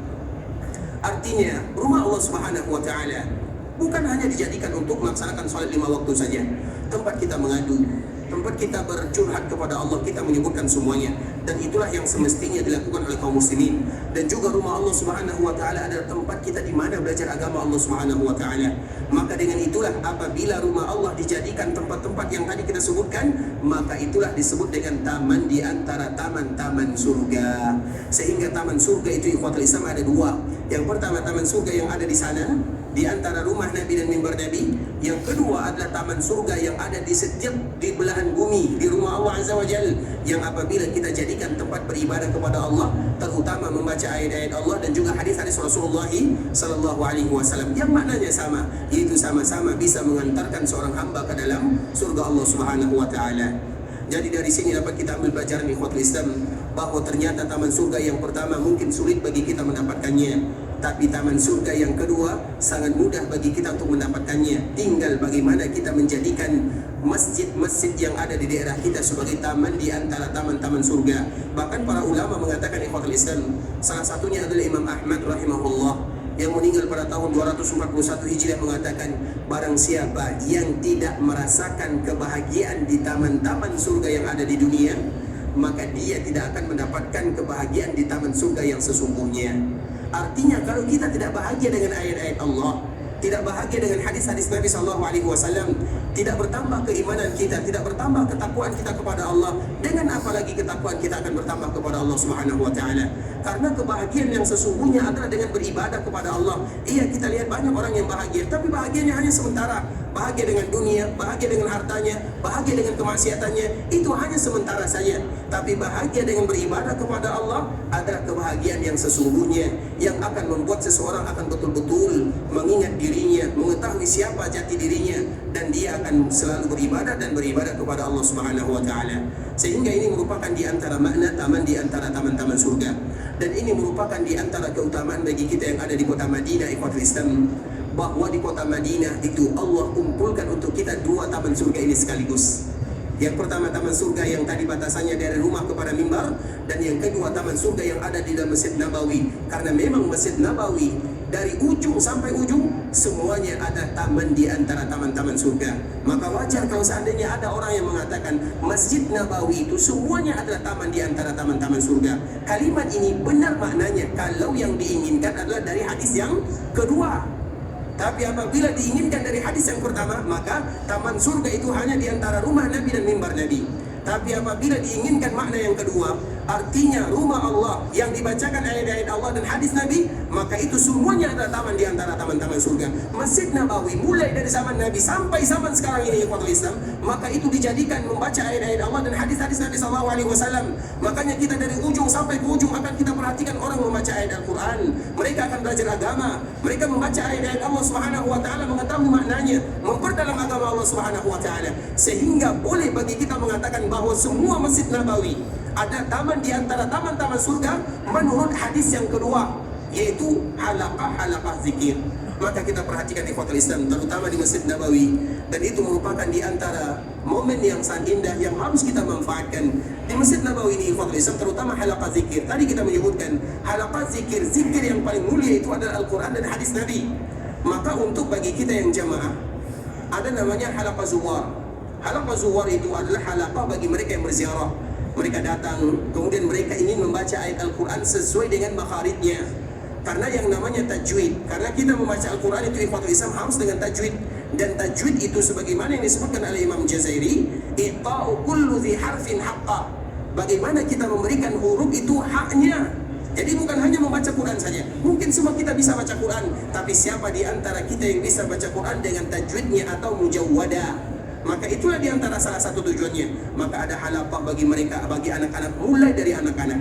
artinya rumah Allah Subhanahu wa Ta'ala bukan hanya dijadikan untuk melaksanakan sholat 5 waktu saja, tempat kita mengadu, tempat kita bercurhat kepada Allah, kita menyebutkan semuanya. Dan itulah yang semestinya dilakukan oleh kaum muslimin. Dan juga rumah Allah Subhanahu wa Ta'ala adalah tempat kita di mana belajar agama Allah Subhanahu wa Ta'ala. Maka dengan itulah apabila rumah Allah dijadikan tempat-tempat yang tadi kita sebutkan, maka itulah disebut dengan taman di antara taman-taman surga. Sehingga taman surga itu ikhwatul Islam ada 2. Yang pertama taman surga yang ada di sana, di antara rumah Nabi dan mimbar Nabi. Yang kedua adalah taman surga yang ada di belahan bumi, di rumah Allah Azza wa Jalla, yang apabila kita jadikan tempat beribadah kepada Allah, terutama membaca ayat-ayat Allah dan juga hadis-hadis Rasulullah sallallahu alaihi wasallam, yang maknanya sama, yaitu sama-sama bisa mengantarkan seorang hamba ke dalam surga Allah Subhanahu wa taala. Jadi dari sini dapat kita ambil pelajaran ikhwatul Islam, bahawa ternyata taman surga yang pertama mungkin sulit bagi kita mendapatkannya, tapi taman surga yang kedua sangat mudah bagi kita untuk mendapatkannya. Tinggal bagaimana kita menjadikan masjid-masjid yang ada di daerah kita sebagai taman di antara taman-taman surga. Bahkan para ulama mengatakan ikhwatul Islam, salah satunya adalah Imam Ahmad rahimahullah yang meninggal pada tahun 241 Hijriah mengatakan, barang siapa yang tidak merasakan kebahagiaan di taman-taman surga yang ada di dunia, maka dia tidak akan mendapatkan kebahagiaan di taman surga yang sesungguhnya. Artinya kalau kita tidak bahagia dengan ayat-ayat Allah, tidak bahagia dengan hadis-hadis Nabi SAW, tidak bertambah keimanan kita, tidak bertambah ketakwaan kita kepada Allah, dengan apalagi ketakwaan kita akan bertambah kepada Allah Subhanahu wa taala. Karena kebahagiaan yang sesungguhnya adalah dengan beribadah kepada Allah. Iya, kita lihat banyak orang yang bahagia, tapi bahagianya hanya sementara. Bahagia dengan dunia, bahagia dengan hartanya, bahagia dengan kemaksiatannya, itu hanya sementara saja. Tapi bahagia dengan beribadah kepada Allah adalah kebahagiaan yang sesungguhnya, yang akan membuat seseorang akan betul-betul mengingat dirinya, mengetahui siapa jati dirinya, dan dia akan selalu beribadah dan beribadah kepada Allah Subhanahu wa taala. Sehingga ini merupakan di antara makna taman di antara taman-taman surga. Dan ini merupakan di antara keutamaan bagi kita yang ada di kota Madinah, ikhwatul Islam, bahwa di kota Madinah itu Allah kumpulkan untuk kita dua taman surga ini sekaligus. Yang pertama taman surga yang tadi batasannya dari rumah kepada mimbar, dan yang kedua taman surga yang ada di dalam Masjid Nabawi. Karena memang Masjid Nabawi dari ujung sampai ujung semuanya ada taman di antara taman-taman surga. Maka wajar kalau seandainya ada orang yang mengatakan Masjid Nabawi itu semuanya adalah taman di antara taman-taman surga. Kalimat ini benar maknanya kalau yang diinginkan adalah dari hadis yang kedua. Tapi apabila diinginkan dari hadis yang pertama, maka taman surga itu hanya di antara rumah Nabi dan mimbar Nabi. Tapi apabila diinginkan makna yang kedua, artinya rumah Allah yang dibacakan ayat-ayat Allah dan hadis Nabi, maka itu semuanya adalah taman di antara taman-taman surga. Masjid Nabawi mulai dari zaman Nabi sampai zaman sekarang ini, ikhwatul Islam, maka itu dijadikan membaca ayat-ayat Allah dan hadis-hadis Nabi SAW. Makanya kita dari ujung sampai ke ujung akan kita perhatikan orang membaca ayat Al-Quran. Mereka akan belajar agama, mereka membaca ayat-ayat Allah Subhanahu wa taala, mengetahui maknanya, memperdalam agama Allah Subhanahu wa taala. Sehingga boleh bagi kita mengatakan bahwa semua Masjid Nabawi ada taman di antara taman-taman surga menurut hadis yang kedua, yaitu halaqah zikir. Maka kita perhatikan ikhwatul Islam, terutama di Masjid Nabawi, dan itu merupakan di antara momen yang sangat indah yang harus kita manfaatkan. Di Masjid Nabawi ini ikhwatul Islam, terutama halaqah zikir. Tadi kita menyebutkan halaqah zikir, zikir yang paling mulia itu adalah Al-Quran dan hadis Nabi. Maka untuk bagi kita yang jamaah, ada namanya halaqah zuwar. Halaqah zuwar itu adalah halaqah bagi mereka yang berziarah. Mereka datang, kemudian mereka ingin membaca ayat Al-Quran sesuai dengan makharijnya. Karena yang namanya tajwid, karena kita membaca Al-Quran itu ikhwatul Islam harus dengan tajwid. Dan tajwid itu sebagaimana yang disebutkan oleh Imam Jazairi, i'ta'u kullu dhi harfin haqqa. Bagaimana kita memberikan huruf itu haknya. Jadi bukan hanya membaca Quran saja. Mungkin semua kita bisa baca Quran, tapi siapa di antara kita yang bisa baca Quran dengan tajwidnya atau mujawwada? Maka itulah di antara salah satu tujuannya. Maka ada halaqah bagi mereka, bagi anak-anak, mulai dari anak-anak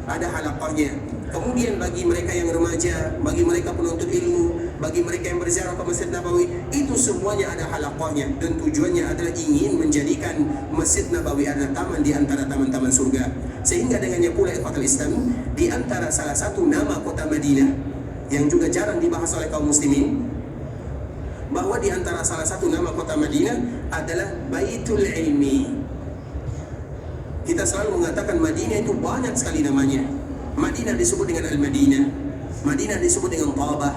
ada halaqahnya. Kemudian bagi mereka yang remaja, bagi mereka penuntut ilmu, bagi mereka yang berziarah ke Masjid Nabawi, itu semuanya ada halaqahnya. Dan tujuannya adalah ingin menjadikan Masjid Nabawi adalah taman di antara taman-taman surga. Sehingga dengannya pula ikhwatul Islam, di antara salah satu nama kota Madinah yang juga jarang dibahas oleh kaum muslimin, bahwa di antara salah satu nama kota Madinah adalah Baitul Ilmi. Kita selalu mengatakan Madinah itu banyak sekali namanya. Madinah disebut dengan Al-Madinah, Madinah disebut dengan Tabah,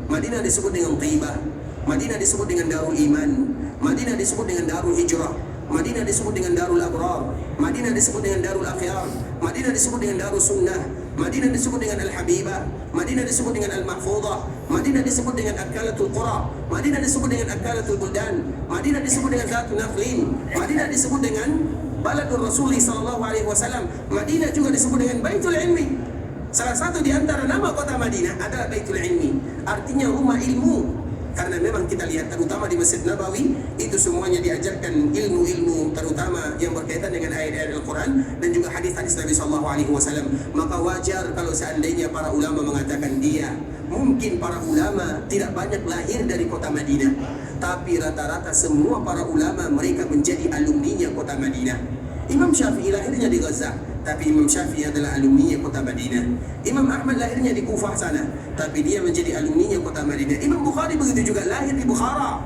Madinah disebut dengan Tibah, Madinah disebut dengan Darul Iman, Madinah disebut dengan Darul Hijrah, Madinah disebut dengan Darul Abrar, Madinah disebut dengan Darul Akhyar, Madinah disebut dengan Darul Sunnah, Madinah disebut dengan Al-Habibah, Madinah disebut dengan Al-Mahfudah, Madinah disebut dengan Akalatul Qura, Madinah disebut dengan Akalatul Buldan, Madinah disebut dengan Zatul Naflin, Madinah disebut dengan Baladur Rasulullah sallallahu alaihi wasallam. Madinah juga disebut dengan Baitul Ilmi. Salah satu di antara nama kota Madinah adalah Baitul Ilmi, artinya rumah ilmu. Karena memang kita lihat terutama di Masjid Nabawi itu semuanya diajarkan ilmu-ilmu terutama yang berkaitan dengan ayat-ayat Al-Quran dan juga hadis-hadis Nabi SAW. Maka wajar kalau seandainya para ulama mengatakan dia, mungkin para ulama tidak banyak lahir dari kota Madinah, tapi rata-rata semua para ulama mereka menjadi alumninya kota Madinah. Imam Syafi'i lahirnya di Gaza, tapi Imam Syafi'i adalah alumninya kota Madinah. Imam Ahmad lahirnya di Kufah sana, tapi dia menjadi alumninya kota Madinah. Imam Bukhari begitu juga, lahir di Bukhara,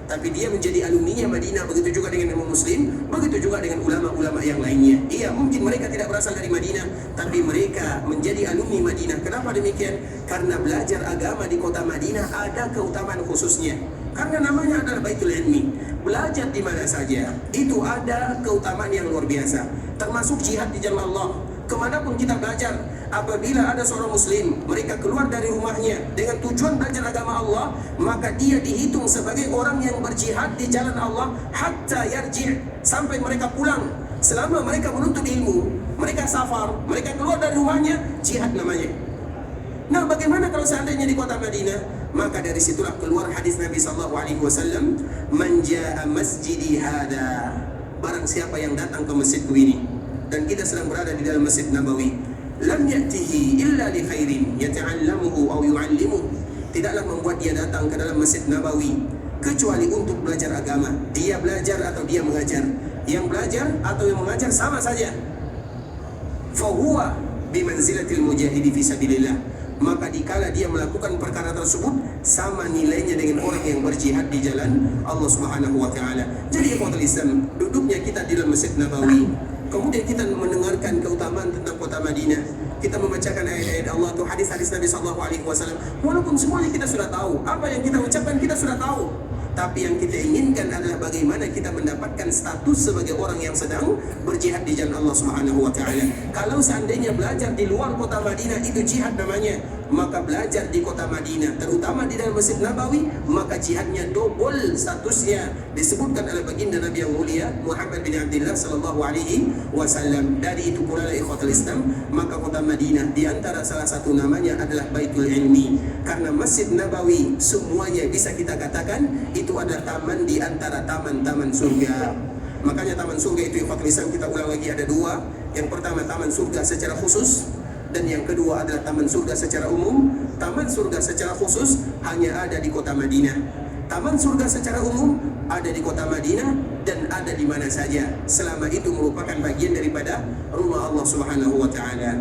tapi dia menjadi alumninya Madinah. Begitu juga dengan Imam Muslim, begitu juga dengan ulama-ulama yang lainnya. Iya, mungkin mereka tidak berasal dari Madinah, tapi mereka menjadi alumni Madinah. Kenapa demikian? Karena belajar agama di kota Madinah ada keutamaan khususnya. Karena namanya adalah Baitul Ilmi. Belajar di mana saja itu ada keutamaan yang luar biasa. Termasuk jihad di jalan Allah. Kemanapun kita belajar, apabila ada seorang muslim mereka keluar dari rumahnya dengan tujuan belajar agama Allah, maka dia dihitung sebagai orang yang berjihad di jalan Allah hatta yarji', sampai mereka pulang. Selama mereka menuntut ilmu, mereka safar, mereka keluar dari rumahnya, jihad namanya. Nah, bagaimana kalau seandainya di kota Madinah? Maka dari situlah keluar hadis Nabi SAW, man jaa masjidi hada, barang siapa yang datang ke masjidku ini, dan kita sedang berada di dalam Masjid Nabawi, lam ya'tihi illa li khairin yata'allamuhu aw yu'allimuhu, tidaklah membuat dia datang ke dalam Masjid Nabawi kecuali untuk belajar agama. Dia belajar atau dia mengajar, yang belajar atau yang mengajar sama saja. Fahuwa bimanzilatil mujahidi fi sabilillah, maka dikala dia melakukan perkara tersebut sama nilainya dengan orang yang berjihad di jalan Allah Subhanahu wa taala. Jadi ikhwatul Islam, duduknya kita di dalam Masjid Nabawi, kemudian kita mendengarkan keutamaan tentang kota Madinah, kita membacakan ayat-ayat Allah atau hadis-hadis Nabi SAW. Walaupun semuanya kita sudah tahu, apa yang kita ucapkan kita sudah tahu, tapi yang kita inginkan adalah bagaimana kita mendapatkan status sebagai orang yang sedang berjihad di jalan Allah Subhanahu wa taala. Kalau seandainya belajar di luar kota Madinah itu jihad namanya, maka belajar di kota Madinah, terutama di dalam Masjid Nabawi, maka jihadnya double statusnya. Disebutkan oleh baginda Nabi yang mulia Muhammad bin Abdullah sallallahu alaihi wasallam. Dari itu pula ikhwatul Islam, maka kota Madinah di antara salah satu namanya adalah Baitul Ilmi. Karena Masjid Nabawi semuanya bisa kita katakan itu adalah taman di antara taman-taman surga. Makanya taman surga itu ikhwatul Islam, kita ulang lagi, ada dua. Yang pertama taman surga secara khusus, dan yang kedua adalah taman surga secara umum. Taman surga secara khusus hanya ada di kota Madinah. Taman surga secara umum ada di kota Madinah dan ada di mana saja, selama itu merupakan bagian daripada rumah Allah Subhanahu wa taala.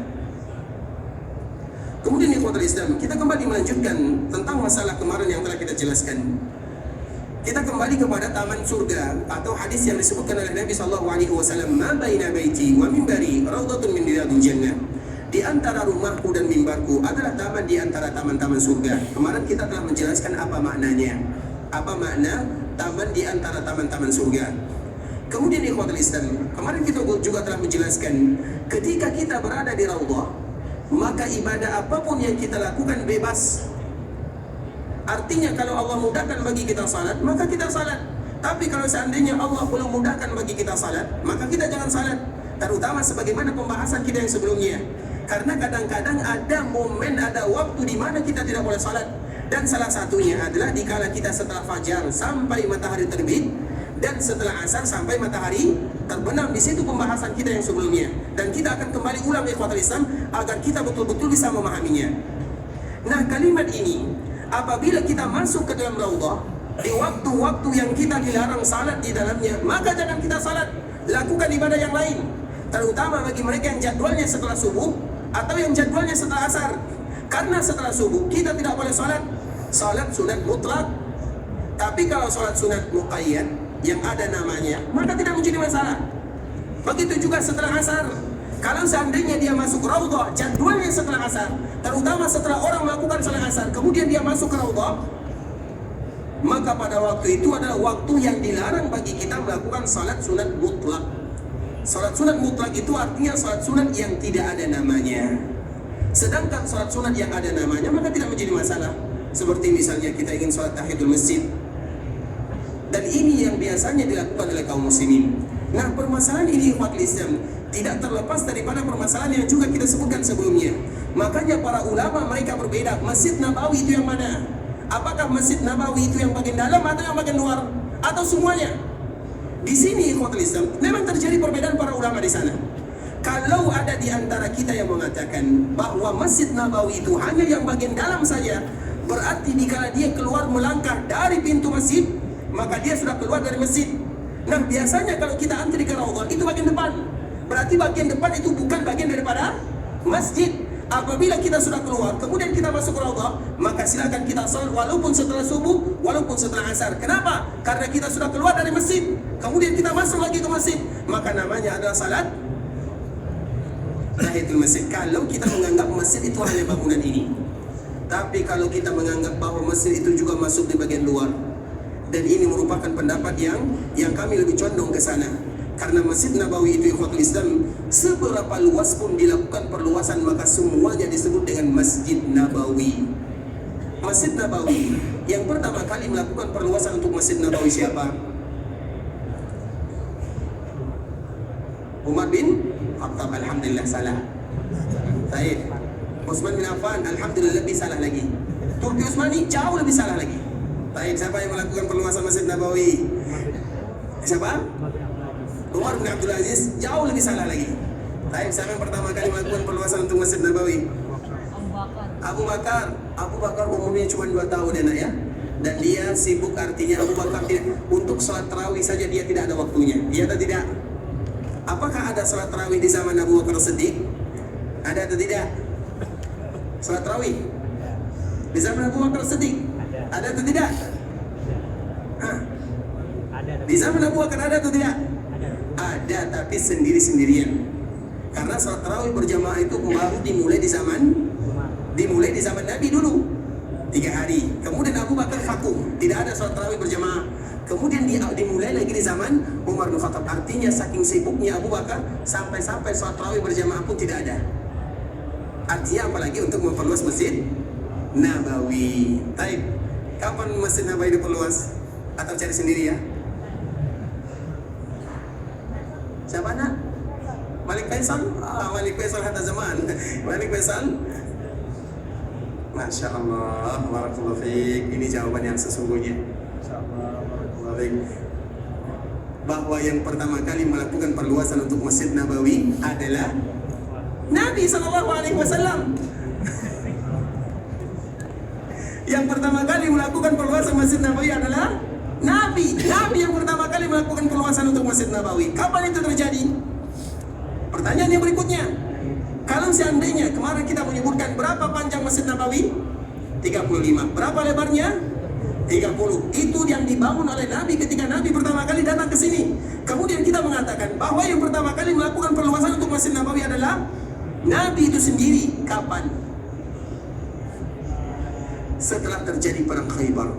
Kemudian ikhwatul Islam, kita kembali melanjutkan tentang masalah kemarin yang telah kita jelaskan. Kita kembali kepada taman surga atau hadis yang disebutkan oleh Nabi SAW, ma baina baiti wa minbari raudhatun min riyadil jannah. Di antara rumahku dan mimbarku adalah taman di antara taman-taman surga. Kemarin kita telah menjelaskan apa maknanya. Apa makna taman di antara taman-taman surga. Kemudian ikhwatul Islam, kemarin kita juga telah menjelaskan, ketika kita berada di raudhah, maka ibadah apapun yang kita lakukan bebas. Artinya kalau Allah mudahkan bagi kita salat, maka kita salat. Tapi kalau seandainya Allah belum mudahkan bagi kita salat, maka kita jangan salat. Terutama sebagaimana pembahasan kita yang sebelumnya. Karena kadang-kadang ada momen, ada waktu di mana kita tidak boleh salat. Dan salah satunya adalah dikala kita setelah fajar sampai matahari terbit, dan setelah asar sampai matahari terbenam. Di situ pembahasan kita yang sebelumnya. Dan kita akan kembali ulang ikhwatul Islam agar kita betul-betul bisa memahaminya. Nah, kalimat ini apabila kita masuk ke dalam raudhah di waktu-waktu yang kita dilarang salat di dalamnya, maka jangan kita salat, lakukan ibadah yang lain. Terutama bagi mereka yang jadwalnya setelah subuh atau yang jadwalnya setelah asar. Karena setelah subuh kita tidak boleh salat sunat mutlak. Tapi kalau salat sunat muqayyad yang ada namanya, maka tidak menjadi masalah. Begitu juga setelah asar. Kalau seandainya dia masuk raudhah jadwalnya setelah asar, terutama setelah orang melakukan salat asar, kemudian dia masuk ke raudhah, maka pada waktu itu adalah waktu yang dilarang bagi kita melakukan salat sunat mutlak. Salat sunat mutlak itu artinya salat sunat yang tidak ada namanya. Sedangkan salat sunat yang ada namanya maka tidak menjadi masalah. Seperti misalnya kita ingin salat tahiyatul masjid. Dan ini yang biasanya dilakukan oleh kaum muslimin. Nah, permasalahan ini ikhwatul Islam tidak terlepas daripada permasalahan yang juga kita sebutkan sebelumnya. Makanya para ulama mereka berbeda. Masjid Nabawi itu yang mana? Apakah Masjid Nabawi itu yang bagian dalam atau yang bagian luar? Atau semuanya? Di sini ikhwatul Islam, memang terjadi perbedaan para ulama di sana. Kalau ada di antara kita yang mengatakan bahwa Masjid Nabawi itu hanya yang bagian dalam saja, berarti dikala dia keluar melangkah dari pintu masjid, maka dia sudah keluar dari masjid. Nah, biasanya kalau kita antri ke Raudhah itu bagian depan. Berarti bagian depan itu bukan bagian daripada masjid. Apabila kita sudah keluar, kemudian kita masuk ke Raudhah, maka silakan kita salat walaupun setelah subuh, walaupun setelah asar. Kenapa? Karena kita sudah keluar dari masjid, kemudian kita masuk lagi ke masjid, maka namanya adalah salat tahiyatul masjid. Kalau kita menganggap masjid itu hanya bangunan ini. Tapi kalau kita menganggap bahwa masjid itu juga masuk di bagian luar, dan ini merupakan pendapat yang kami lebih condong ke sana. Karena Masjid Nabawi itu ikhwatul Islam, seberapa luas pun dilakukan perluasan, maka semuanya disebut dengan Masjid Nabawi. Masjid Nabawi yang pertama kali melakukan perluasan untuk Masjid Nabawi siapa? Umar bin Khattab, alhamdulillah salah. Baik. Utsman bin Affan, alhamdulillah lebih salah lagi. Turki Utsmani jauh lebih salah lagi. Baik, siapa yang melakukan perluasan Masjid Nabawi? Siapa? Umar bin Abdul Aziz, jauh lebih salah lagi. Baik, siapa yang pertama kali melakukan perluasan untuk Masjid Nabawi? Abu Bakar. Abu Bakar umurnya cuma 2 tahun ya. Dan dia sibuk, artinya Abu Bakar tidak, untuk salat tarawih saja dia tidak ada waktunya. Iya atau tidak? Apakah ada salat tarawih di zaman Abu Bakar Siddiq? Ada atau tidak? Salat tarawih di zaman Abu Bakar Siddiq ada atau tidak? Di zaman Abu Bakar ada atau tidak? Ada, tapi sendiri-sendirian. Karena salat tarawih berjamaah itu baru dimulai di zaman Nabi dulu 3 hari. Kemudian Abu Bakar vakum, tidak ada salat tarawih berjamaah. Kemudian dimulai lagi di zaman Umar bin Khattab. Artinya saking sibuknya Abu Bakar sampai-sampai salat tarawih berjamaah pun tidak ada. Artinya apalagi untuk memperluas Masjid Nabawi. Baik, kapan Masjid Nabawi diperluas? Atau cari sendiri ya? Siapa nak? Malik Faisal? Malik Faisal hatta zaman. Malik Faisal? Masya Allah, barakallahu fiik. Ini jawaban yang sesungguhnya. Masya Allah, barakallahu fiik. Bahwa yang pertama kali melakukan perluasan untuk Masjid Nabawi adalah Nabi SAW. Yang pertama kali melakukan perluasan Masjid Nabawi adalah Nabi yang pertama kali melakukan perluasan untuk Masjid Nabawi. Kapan itu terjadi? Pertanyaan yang berikutnya, kalau seandainya kemarin kita menyebutkan berapa panjang Masjid Nabawi? 35. Berapa lebarnya? 30. Itu yang dibangun oleh Nabi ketika Nabi pertama kali datang ke sini. Kemudian kita mengatakan bahwa yang pertama kali melakukan perluasan untuk Masjid Nabawi adalah Nabi itu sendiri. Kapan? Setelah terjadi perang Khaybar.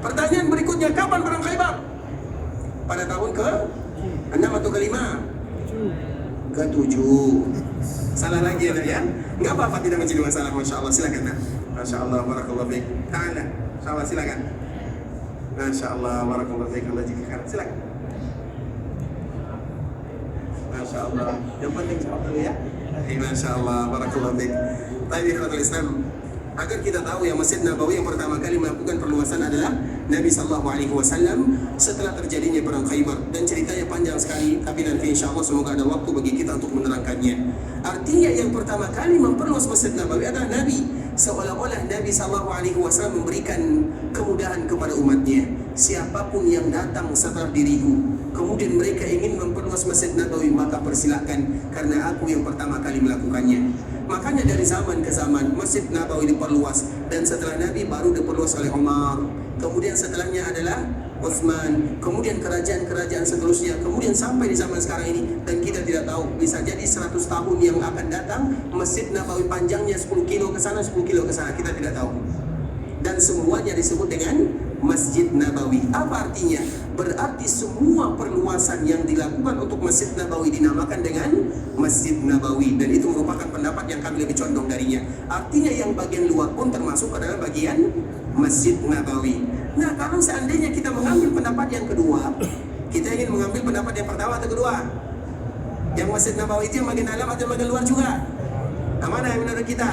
Pertanyaan berikutnya, kapan perang Khaybar? Pada tahun ke-6 atau ke-5? Ke-7. Salah lagi ya? Enggak apa-apa, tidak menjadi masalah. Masya Allah, silakan nak. Masya Allah, barakallahu fiik. Ta'ala, Masya Allah, silakan. Masya Allah, barakallahu fiik. Allah jadikan, silakan. Masya Allah. Yang penting cepat dulu ya. Masya Allah, barakallahu fiik. Baik, ikhwatul Islam, agar kita tahu yang Masjid Nabawi yang pertama kali melakukan perluasan adalah Nabi SAW setelah terjadinya perang Khaybar. Dan ceritanya panjang sekali, tapi nanti insya Allah semoga ada waktu bagi kita untuk menerangkannya. Artinya yang pertama kali memperluas Masjid Nabawi adalah Nabi. Seolah-olah Nabi SAW memberikan kemudahan kepada umatnya. Siapapun yang datang setelah diriku, kemudian mereka ingin memperluas Masjid Nabawi, maka persilakan, karena aku yang pertama kali melakukannya. Makanya dari zaman ke zaman Masjid Nabawi diperluas, dan setelah Nabi baru diperluas oleh Umar, kemudian setelahnya adalah Utsman, kemudian kerajaan-kerajaan seterusnya, kemudian sampai di zaman sekarang ini. Dan kita tidak tahu, bisa jadi 100 tahun yang akan datang Masjid Nabawi panjangnya 10 kilo ke sana, 10 kilo ke sana, kita tidak tahu. Dan semuanya disebut dengan Masjid Nabawi. Apa artinya? Berarti semua perluasan yang dilakukan untuk Masjid Nabawi dinamakan dengan Masjid Nabawi. Dan itu merupakan pendapat yang kami lebih condong darinya. Artinya yang bagian luar pun termasuk adalah bagian Masjid Nabawi. Nah, kalau seandainya kita mengambil pendapat yang kedua, kita ingin mengambil pendapat yang pertama atau kedua? Yang Masjid Nabawi itu yang bagian dalam atau bagian luar juga? Nah, mana yang menurut kita?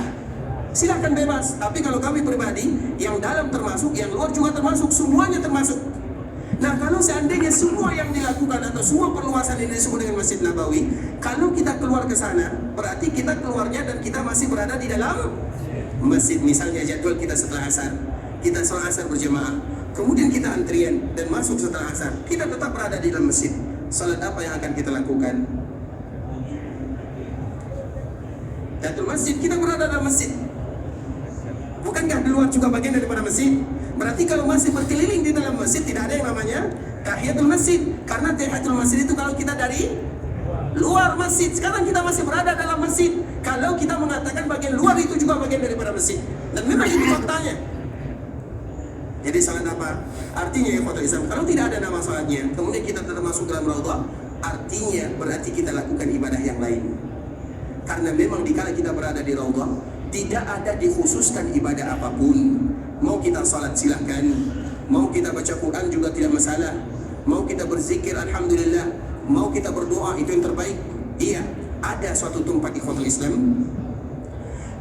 Silahkan bebas. Tapi kalau kami pribadi, yang dalam termasuk, yang luar juga termasuk, semuanya termasuk. Nah, kalau seandainya semua yang dilakukan atau semua perluasan ini disebut dengan Masjid Nabawi, kalau kita keluar ke sana, berarti kita keluarnya dan kita masih berada di dalam masjid. Misalnya jadwal kita setelah asar, kita sholat asar berjamaah, kemudian kita antrian dan masuk setelah asar, kita tetap berada di dalam masjid. Salat apa yang akan kita lakukan? Jadwal masjid, kita berada dalam masjid. Bukankah di luar juga bagian daripada masjid? Berarti kalau masih berkeliling di dalam masjid, tidak ada yang namanya tahiyatul masjid. Karena tahiyatul masjid itu kalau kita dari luar masjid. Sekarang kita masih berada dalam masjid. Kalau kita mengatakan bagian luar itu juga bagian daripada masjid. Dan memang itu faktanya. Jadi salat apa? Artinya ya ikhwatul Islam, kalau tidak ada nama salatnya, kemudian kita tetap masuk dalam raudhah, artinya berarti kita lakukan ibadah yang lain. Karena memang dikala kita berada di raudhah, tidak ada dikhususkan ibadah apapun. Mau kita salat silahkan, mau kita baca Quran juga tidak masalah, mau kita berzikir alhamdulillah, mau kita berdoa itu yang terbaik. Iya, ada suatu tempat ikhwatul Islam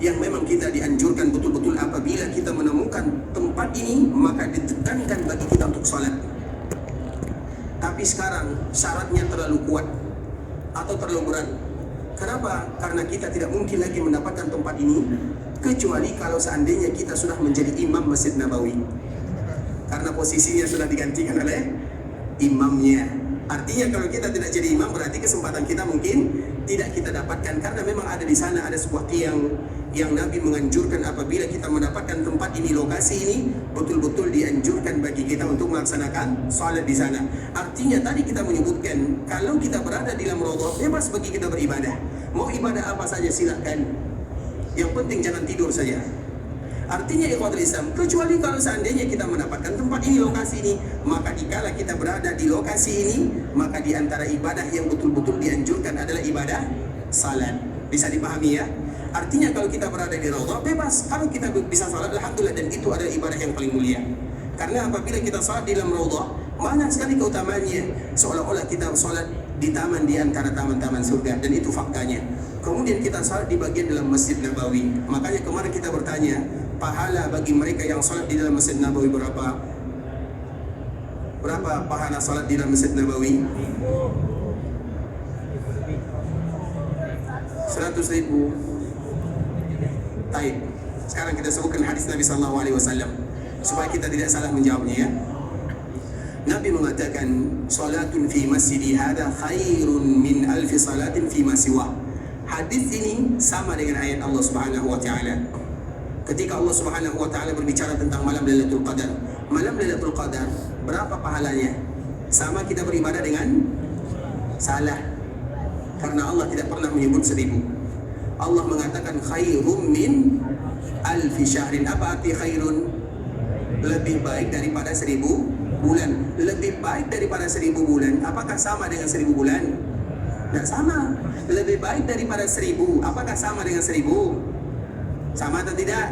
yang memang kita dianjurkan betul-betul apabila kita menemukan tempat ini, maka ditekankan bagi kita untuk salat. Tapi sekarang syaratnya terlalu kuat atau terlalu berat. Kenapa? Karena kita tidak mungkin lagi mendapatkan tempat ini kecuali kalau seandainya kita sudah menjadi imam Masjid Nabawi. Karena posisinya sudah digantikan oleh imamnya. Artinya kalau kita tidak jadi imam, berarti kesempatan kita mungkin tidak kita dapatkan. Karena memang ada di sana ada sebuah tiang yang Nabi menganjurkan apabila kita mendapatkan tempat ini, lokasi ini, betul-betul dianjurkan bagi kita untuk melaksanakan salat di sana. Artinya tadi kita menyebutkan kalau kita berada di dalam raudhah, bebas bagi kita beribadah. Mau ibadah apa saja silakan. Yang penting jangan tidur saja. Artinya ikhwatul Islam, kecuali kalau seandainya kita mendapatkan tempat ini, lokasi ini, maka dikala kita berada di lokasi ini, maka di antara ibadah yang betul-betul dianjurkan adalah ibadah salat. Bisa dipahami ya? Artinya kalau kita berada di raudhah bebas. Kalau kita bisa salat alhamdulillah, dan itu adalah ibadah yang paling mulia. Karena apabila kita salat di dalam raudhah, banyak sekali keutamaannya. Seolah-olah kita salat di taman di antara taman-taman surga, dan itu faktanya. Kemudian kita salat di bagian dalam Masjid Nabawi. Makanya kemarin kita bertanya, pahala bagi mereka yang salat di dalam Masjid Nabawi berapa? Berapa pahala salat di dalam Masjid Nabawi? 100.000. Baik, sekarang kita sebutkan hadis Nabi SAW supaya kita tidak salah menjawabnya ya. Nabi mengatakan, salatun fi masjidi hadha khairun min alfi salatin fi ma siwa. Hadis ini sama dengan ayat Allah Subhanahu wa taala. Ketika Allah Subhanahu wa taala berbicara tentang malam Lailatul Qadar. Malam Lailatul Qadar berapa pahalanya? Sama kita beribadah dengan? Salah. Karena Allah tidak pernah menyebut 1000. Allah mengatakan khairum min alfi syahrin. Apa arti khairun? Lebih baik daripada 1000 bulan. Lebih baik daripada 1000 bulan. Apakah sama dengan 1000 bulan? Tidak sama. Lebih baik daripada 1000. Apakah sama dengan 1000? Sama atau tidak?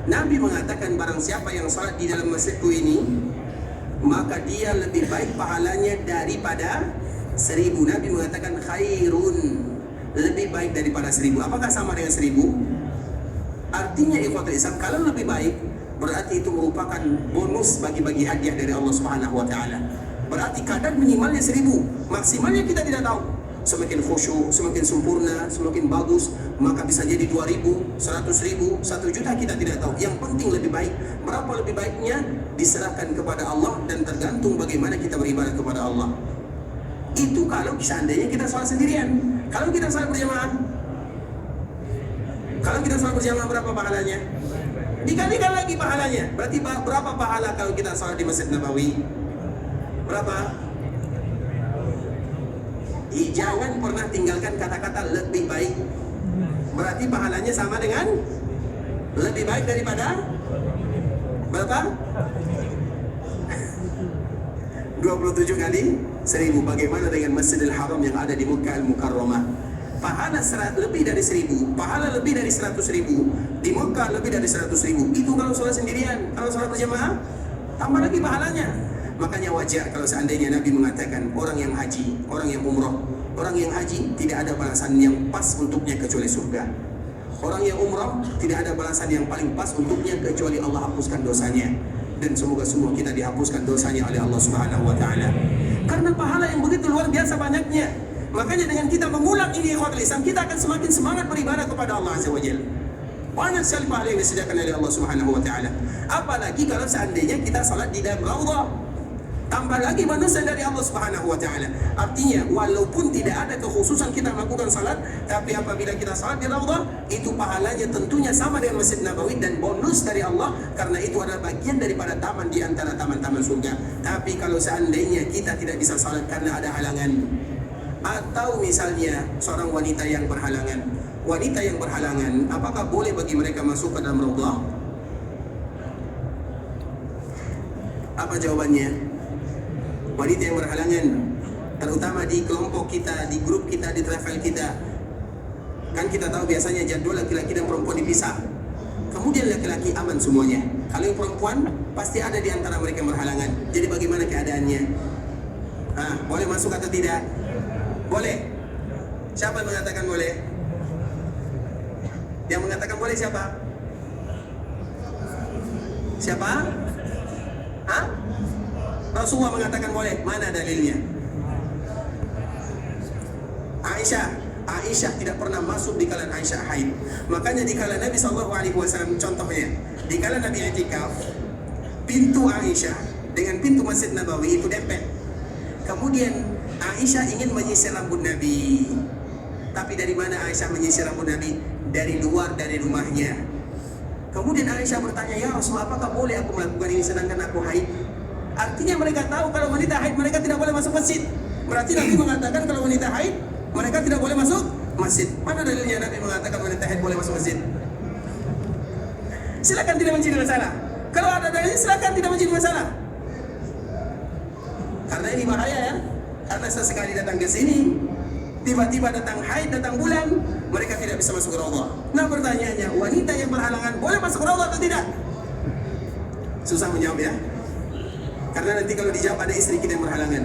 Nabi mengatakan barang siapa yang salat di dalam masjidku ini, maka dia lebih baik pahalanya daripada 1000. Nabi mengatakan khairun, lebih baik daripada 1000. Apakah sama dengan 1000? Artinya ikhwatul Islam, kalau lebih baik berarti itu merupakan bonus bagi-bagi hadiah dari Allah Subhanahu wa taala. Berarti kadar minimalnya 1000, maksimalnya kita tidak tahu. Semakin khusyuk, semakin sempurna, semakin bagus, maka bisa jadi 2000, 100.000, 1 juta, kita tidak tahu. Yang penting lebih baik. Berapa lebih baiknya diserahkan kepada Allah dan tergantung bagaimana kita beribadah kepada Allah. Itu kalau seandainya kita sholat sendirian. Kalau kita sholat berjamaah, berapa pahalanya? Dikalikan lagi pahalanya. Berarti berapa pahala kalau kita sholat di Masjid Nabawi? Berapa? Jangan pernah tinggalkan kata-kata lebih baik. Berarti pahalanya sama dengan lebih baik daripada berapa? 27 kali 1000. Bagaimana dengan Masjidil Haram yang ada di Makkah Al-Mukarramah? Pahala lebih dari 1000, pahala lebih dari 100.000. Di Makkah lebih dari 100.000. Itu kalau sholat sendirian. Kalau sholat berjamaah, tambah lagi pahalanya. Makanya wajar kalau seandainya Nabi mengatakan orang yang haji, orang yang umroh, orang yang haji tidak ada balasan yang pas untuknya kecuali surga. Orang yang umrah tidak ada balasan yang paling pas untuknya kecuali Allah hapuskan dosanya. Dan semoga semua kita dihapuskan dosanya oleh Allah Subhanahu wa taala. Karena pahala yang begitu luar biasa banyaknya. Makanya dengan kita mengulang ini ikhwatul Islam, kita akan semakin semangat beribadah kepada Allah Azza wa Jalla. Banyak sekali pahala yang disediakan oleh Allah Subhanahu wa taala. Apalagi kalau seandainya kita salat di dalam raudhah. Tambah lagi manusia dari Allah Subhanahu wa taala. Artinya walaupun tidak ada kekhususan kita melakukan salat, tapi apabila kita salat di raudhah, itu pahalanya tentunya sama dengan Masjid Nabawi dan bonus dari Allah karena itu adalah bagian daripada taman di antara taman-taman surga. Tapi kalau seandainya kita tidak bisa salat karena ada halangan, atau misalnya seorang wanita yang berhalangan, apakah boleh bagi mereka masuk ke dalam raudhah? Apa jawabannya? Wanita yang berhalangan, terutama di kelompok kita, di grup kita, di travel kita, kan kita tahu biasanya jadwal laki-laki dan perempuan dipisah. Kemudian laki-laki aman semuanya. Kalau yang perempuan pasti ada di antara mereka yang berhalangan. Jadi bagaimana keadaannya? Boleh masuk atau tidak? Boleh. Siapa yang mengatakan boleh? Yang mengatakan boleh siapa? Siapa? Rasulullah mengatakan boleh. Mana dalilnya? Aisyah tidak pernah masuk di kala Aisyah haid. Makanya di kala Nabi SAW, contohnya di kala Nabi i'tikaf, pintu Aisyah dengan pintu Masjid Nabawi itu dempet. Kemudian Aisyah ingin menyisir rambut Nabi. Tapi dari mana Aisyah menyisir rambut Nabi? Dari luar, dari rumahnya. Kemudian Aisyah bertanya, ya Rasulullah, apakah boleh aku melakukan ini sedangkan aku haid? Artinya mereka tahu kalau wanita haid mereka tidak boleh masuk masjid. Berarti Nabi mengatakan kalau wanita haid mereka tidak boleh masuk masjid. Mana dalilnya Nabi mengatakan wanita haid boleh masuk masjid? Silakan, tidak menjadi masalah. Kalau ada dalil silakan, tidak menjadi masalah. Karena ini bahaya ya. Karena sesekali datang ke sini, tiba-tiba datang haid, datang bulan, mereka tidak bisa masuk ke raudhah. Nah pertanyaannya, wanita yang berhalangan boleh masuk ke raudhah atau tidak? Susah menjawab ya. Karena nanti kalau dijawab ada istri kita yang berhalangan,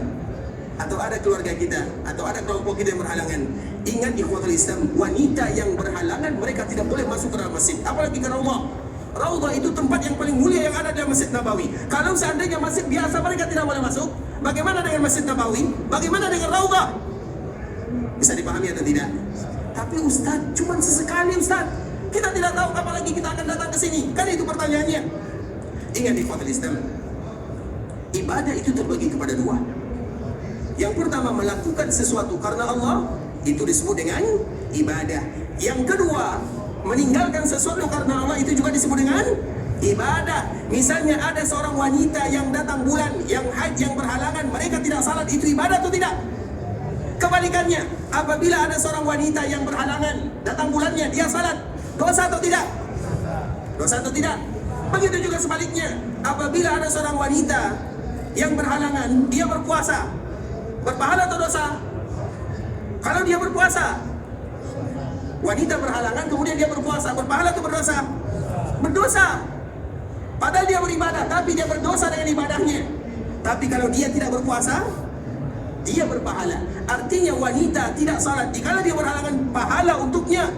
atau ada keluarga kita, atau ada kelompok kita yang berhalangan. Ingat ikhwatul Islam, wanita yang berhalangan mereka tidak boleh masuk ke dalam masjid, apalagi ke raudhah. Raudhah itu tempat yang paling mulia yang ada di Masjid Nabawi. Kalau seandainya masjid biasa mereka tidak boleh masuk, bagaimana dengan Masjid Nabawi? Bagaimana dengan raudhah? Bisa dipahami atau tidak? Tapi Ustaz, cuma sesekali Ustaz. Kita tidak tahu apalagi kita akan datang ke sini. Kan itu pertanyaannya. Ingat ikhwatul Islam, ibadah itu terbagi kepada dua. Yang pertama, melakukan sesuatu karena Allah, itu disebut dengan ibadah. Yang kedua, meninggalkan sesuatu karena Allah, itu juga disebut dengan ibadah. Misalnya ada seorang wanita yang datang bulan, yang haid, yang berhalangan, mereka tidak salat, itu ibadah atau tidak? Kebalikannya, apabila ada seorang wanita yang berhalangan, datang bulannya, dia salat, dosa atau tidak? Dosa atau tidak? Begitu juga sebaliknya, apabila ada seorang wanita yang berhalangan, dia berpuasa, berpahala atau dosa? Kalau dia berpuasa, wanita berhalangan kemudian dia berpuasa, berpahala atau berdosa? Berdosa. Padahal dia beribadah, tapi dia berdosa dengan ibadahnya. Tapi kalau dia tidak berpuasa, dia berpahala. Artinya wanita tidak salat, dikala dia berhalangan, pahala untuknya.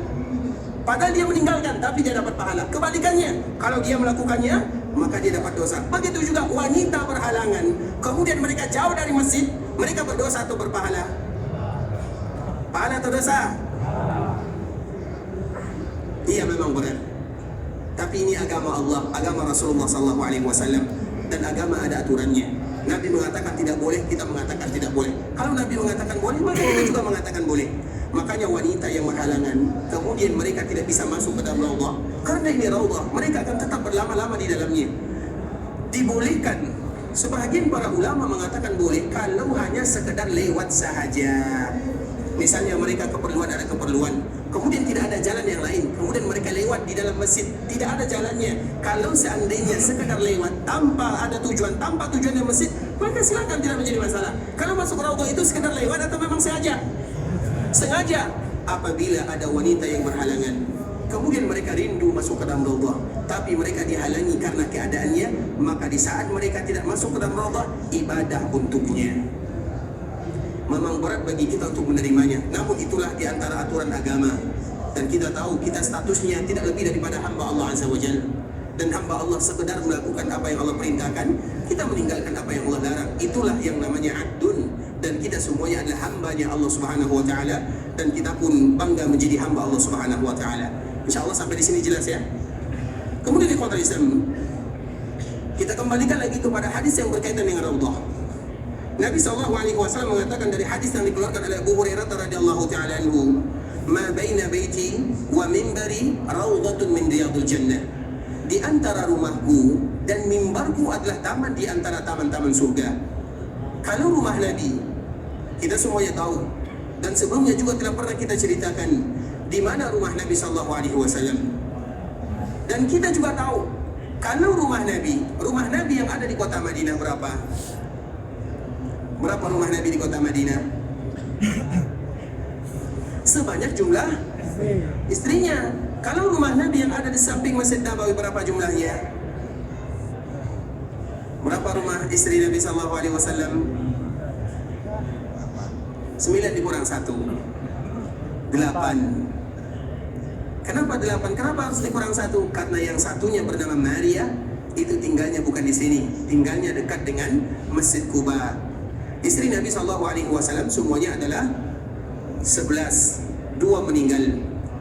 Padahal dia meninggalkan, tapi dia dapat pahala. Kebalikannya, kalau dia melakukannya, maka dia dapat dosa. Begitu juga wanita berhalangan, kemudian mereka jauh dari masjid, mereka berdosa atau berpahala? Pahala atau dosa? Iya, memang benar. Tapi ini agama Allah, agama Rasulullah SAW, dan agama ada aturannya. Nabi mengatakan tidak boleh, kita mengatakan tidak boleh. Kalau Nabi mengatakan boleh, maka kita juga mengatakan boleh. Makanya wanita yang berhalangan, kemudian mereka tidak bisa masuk ke dalam raudhah. Karena ini raudhah, mereka akan tetap berlama-lama di dalamnya. Dibolehkan. Sebahagian para ulama mengatakan boleh kalau hanya sekedar lewat sahaja. Misalnya mereka ada keperluan, kemudian tidak ada jalan yang lain, kemudian mereka lewat di dalam masjid, tidak ada jalannya. Kalau seandainya sekedar lewat tanpa ada tujuan, tanpa tujuan yang masjid, maka silakan, tidak menjadi masalah. Kalau masuk raudhah itu sekedar lewat atau memang sengaja? Sengaja. Apabila ada wanita yang berhalangan, kemudian mereka rindu masuk ke dalam raudhah, tapi mereka dihalangi karena keadaannya, maka di saat mereka tidak masuk ke dalam raudhah, ibadah untuknya. Memang berat bagi kita untuk menerimanya. Namun itulah di antara aturan agama. Dan kita tahu kita statusnya tidak lebih daripada hamba Allah Azza wa Jalla. Dan hamba Allah sekedar melakukan apa yang Allah perintahkan, kita meninggalkan apa yang Allah larang. Itulah yang namanya abdun. Dan kita semuanya adalah hambanya Allah Subhanahu wa Ta'ala, dan kita pun bangga menjadi hamba Allah Subhanahu wa Ta'ala. InsyaAllah sampai di sini jelas ya. Kemudian di kota Islam, kita kembalikan lagi kepada hadis yang berkaitan dengan Raudhah. Nabi SAW mengatakan dari hadis yang dikeluarkan oleh Abu Hurairah radhiyallahu ta'ala anhu, "Ma baina baiti wa minbari raudhatun min riyadil jannah." Di antara rumahku dan mimbarku adalah taman di antara taman-taman surga. Kalau rumah Nabi, kita semuanya tahu, dan sebelumnya juga telah pernah kita ceritakan di mana rumah Nabi SAW. Dan kita juga tahu, kalau rumah Nabi yang ada di kota Madinah berapa? Berapa rumah Nabi di kota Madinah? Sebanyak jumlah istrinya. Kalau rumah Nabi yang ada di samping Masjid Nabawi berapa jumlahnya? Berapa rumah istri Nabi SAW? 9 dikurang 1 8. Kenapa 8? Kenapa harus dikurang 1? Karena yang satunya bernama Maria, itu tinggalnya bukan di sini, tinggalnya dekat dengan Masjid Quba. Istri Nabi SAW semuanya adalah 11. 2 meninggal.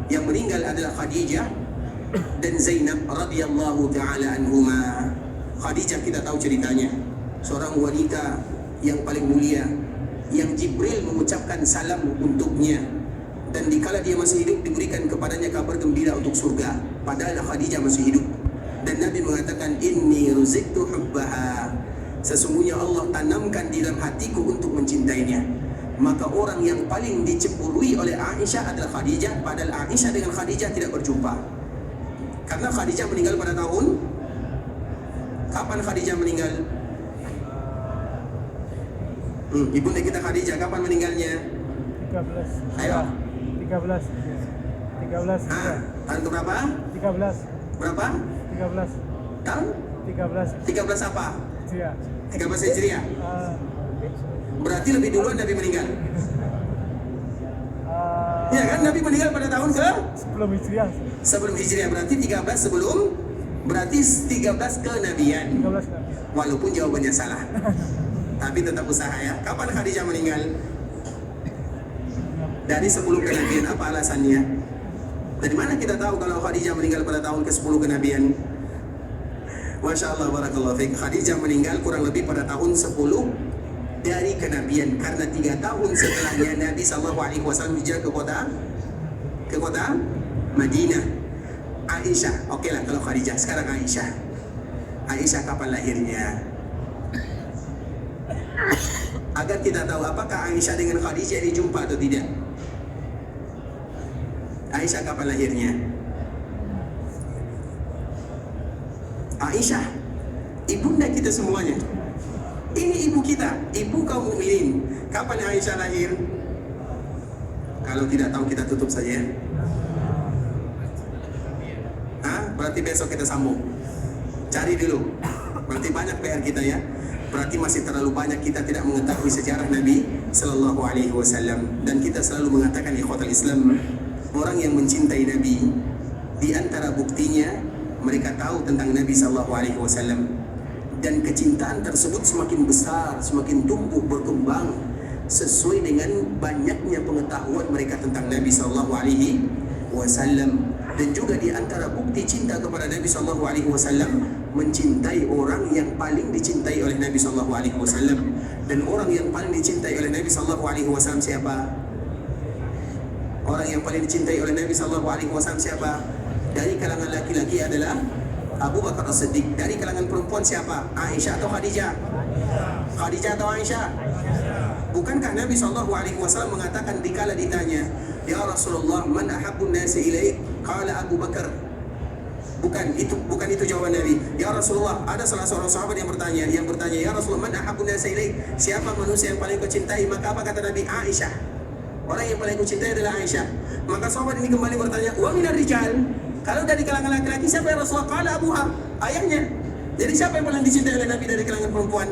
Yang meninggal adalah Khadijah dan Zainab radhiyallahu ta'ala anhuma. Khadijah kita tahu ceritanya, seorang wanita yang paling mulia, yang Jibril mengucapkan salam untuknya, dan dikala dia masih hidup diberikan kepadanya kabar gembira untuk surga, padahal Khadijah masih hidup. Dan Nabi mengatakan, inni ruziktu hubbaha, sesungguhnya Allah tanamkan di dalam hatiku untuk mencintainya. Maka orang yang paling dicembului oleh Aisyah adalah Khadijah, padahal Aisyah dengan Khadijah tidak berjumpa. Karena Khadijah meninggal pada tahun, kapan Khadijah meninggal? Ibunda kita Khadijah kapan meninggalnya? 13. Ayo. 13. Tahun berapa? 13. Berapa? 13. Tahun? 13 apa? Iya. 13 Hijriah. Berarti lebih duluan Nabi meninggal. Ya kan, Nabi meninggal pada tahun ke? Sebelum Hijriah. Sebelum Hijriah, berarti 13 sebelum, berarti 13 kenabian. 13. Walaupun jawabannya salah. Tapi tetap usaha ya. Kapan Khadijah meninggal? Dari 10 kenabian. Apa alasannya? Dari mana kita tahu kalau Khadijah meninggal pada tahun ke-10 kenabian? Masya Allah, barakallahu fiik. Khadijah meninggal kurang lebih pada tahun 10 dari kenabian, karena 3 tahun setelahnya Nabi SAW hijrah ke kota Madinah. Aisyah, oke lah kalau Khadijah. Sekarang Aisyah kapan lahirnya? Agar kita tahu apakah Aisyah dengan Khadijah ini jumpa atau tidak. Aisyah kapan lahirnya? Aisyah, ibunda kita semuanya. Ini ibu kita, ibu kaum mukminin. Kapan Aisyah lahir? Kalau tidak tahu kita tutup saja. Berarti besok kita sambung. Cari dulu. Berarti banyak PR kita ya. Berarti masih terlalu banyak kita tidak mengetahui sejarah Nabi Sallallahu Alaihi Wasallam. Dan kita selalu mengatakan ikhwatul Islam, orang yang mencintai Nabi, di antara buktinya mereka tahu tentang Nabi Sallallahu Alaihi Wasallam. Dan kecintaan tersebut semakin besar, semakin tumbuh berkembang sesuai dengan banyaknya pengetahuan mereka tentang Nabi Sallallahu Alaihi Wasallam. Dan juga di antara bukti cinta kepada Nabi Sallallahu Alaihi Wasallam, mencintai orang yang paling dicintai oleh Nabi Sallallahu Alaihi Wasallam. Dan orang yang paling dicintai oleh Nabi Sallallahu Alaihi Wasallam siapa? Orang yang paling dicintai oleh Nabi Sallallahu Alaihi Wasallam siapa? Dari kalangan laki-laki adalah Abu Bakar As-Siddiq. Dari kalangan perempuan siapa? Aisyah atau Khadijah? Khadijah atau Aisyah? Bukankah Nabi SAW mengatakan dikala ditanya, ya Rasulullah, man ahabbun nasi ilaik? Qala Abu Bakar. Bukan itu jawaban Nabi. Ya Rasulullah, ada salah seorang sahabat yang bertanya, ya Rasulullah, man ahabbun nasi ilaik? Siapa manusia yang paling kau cintai? Maka apa kata Nabi? Aisyah. Orang yang paling kau cintai adalah Aisyah. Maka sahabat ini kembali bertanya, wa minar rijal? Kalau dari kalangan laki-laki siapa ya Rasulullah? Qala Abuha, ayahnya. Jadi siapa yang paling dicintai oleh Nabi dari kalangan perempuan?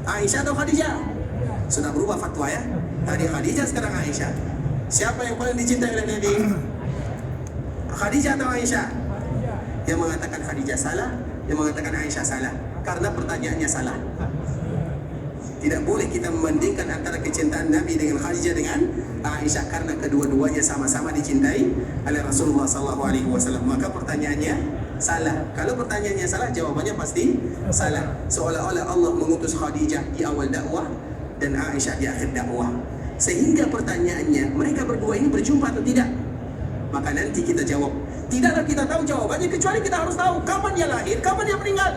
Aisyah atau Khadijah? Sudah berubah fatwa ya. Tadi Khadijah, sekarang Aisyah. Siapa yang paling dicintai oleh Nabi? Khadijah atau Aisyah? Yang mengatakan Khadijah salah, yang mengatakan Aisyah salah. Karena pertanyaannya salah. Tidak boleh kita membandingkan antara kecintaan Nabi dengan Khadijah dengan Aisyah, karena kedua-duanya sama-sama dicintai oleh Rasulullah SAW. Maka pertanyaannya salah. Kalau pertanyaannya salah, jawabannya pasti salah. Seolah-olah Allah mengutus Khadijah di awal dakwah dan Aisyah di akhir dakwah. Sehingga pertanyaannya, mereka berdua ini berjumpa atau tidak? Maka nanti kita jawab. Tidaklah kita tahu jawabannya kecuali kita harus tahu kapan dia lahir, kapan dia meninggal.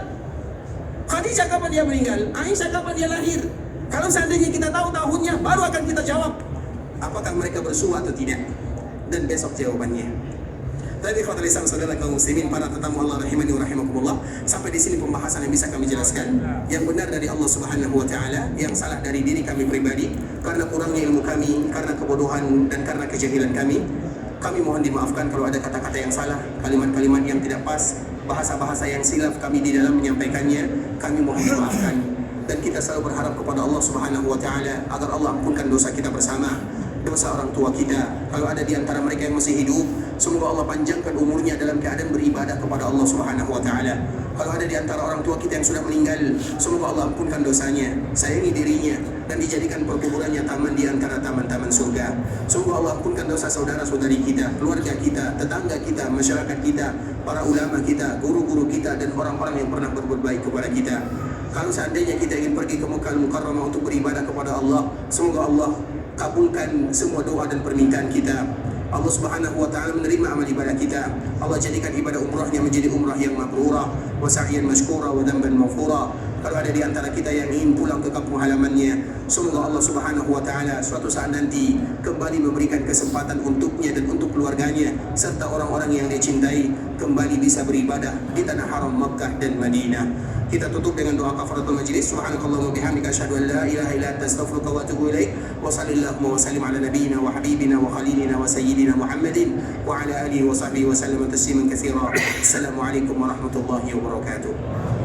Khadijah kapan dia meninggal, Aisyah kapan dia lahir. Kalau seandainya kita tahu tahunnya, baru akan kita jawab apakah mereka bersua atau tidak. Dan besok jawabannya. Tapi khotbah Islam saudara kaum muslimin, para tetamu Allah rahimani wa rahimakumullah, sampai di sini pembahasan yang bisa kami jelaskan. Yang benar dari Allah Subhanahu wa taala, yang salah dari diri kami pribadi karena kurangnya ilmu kami, karena kebodohan dan karena kejahilan kami. Kami mohon dimaafkan kalau ada kata-kata yang salah, kalimat-kalimat yang tidak pas, bahasa-bahasa yang silaf kami di dalam menyampaikannya. Kami mohon dimaafkan. Dan kita selalu berharap kepada Allah Subhanahu wa taala agar Allah ampunkan dosa kita bersama, dosa orang tua kita. Kalau ada di antara mereka yang masih hidup, semoga Allah panjangkan umurnya dalam keadaan beribadah kepada Allah Subhanahu wa taala. Kalau ada di antara orang tua kita yang sudah meninggal, semoga Allah ampunkan dosanya, sayangi dirinya, dan dijadikan perkuburannya taman di antara taman-taman surga. Semoga Allah ampunkan dosa saudara-saudari kita, keluarga kita, tetangga kita, masyarakat kita, para ulama kita, guru-guru kita, dan orang-orang yang pernah berbuat baik kepada kita. Kalau seandainya kita ingin pergi ke Makkah Al-Mukarramah untuk beribadah kepada Allah, semoga Allah kabulkan semua doa dan permintaan kita. Allah Subhanahu wa taala menerima amal ibadah kita. Allah jadikan ibadah umrahnya menjadi umrah yang mabrurah, wa sa'yan mashkura, wa dhanban maghfura. Kalau ada di antara kita yang ingin pulang ke kampung halamannya, semoga Allah Subhanahu wa taala suatu saat nanti kembali memberikan kesempatan untuknya dan untuk keluarganya serta orang-orang yang dia cintai kembali bisa beribadah di tanah haram Makkah dan Madinah. Kita tutup dengan doa kafaratul majlis. Subhanakallahumma bihamdika asyhadu an la ilaha illa anta astaghfiruka wa atubu ilaik. Wa sallallahu wa sallim ala nabiyyina wa habibina wa khalilina wa sayyidina Muhammadin wa ala alihi wa sahbihi wa sallama tasliman katsira. Assalamualaikum warahmatullahi wabarakatuh.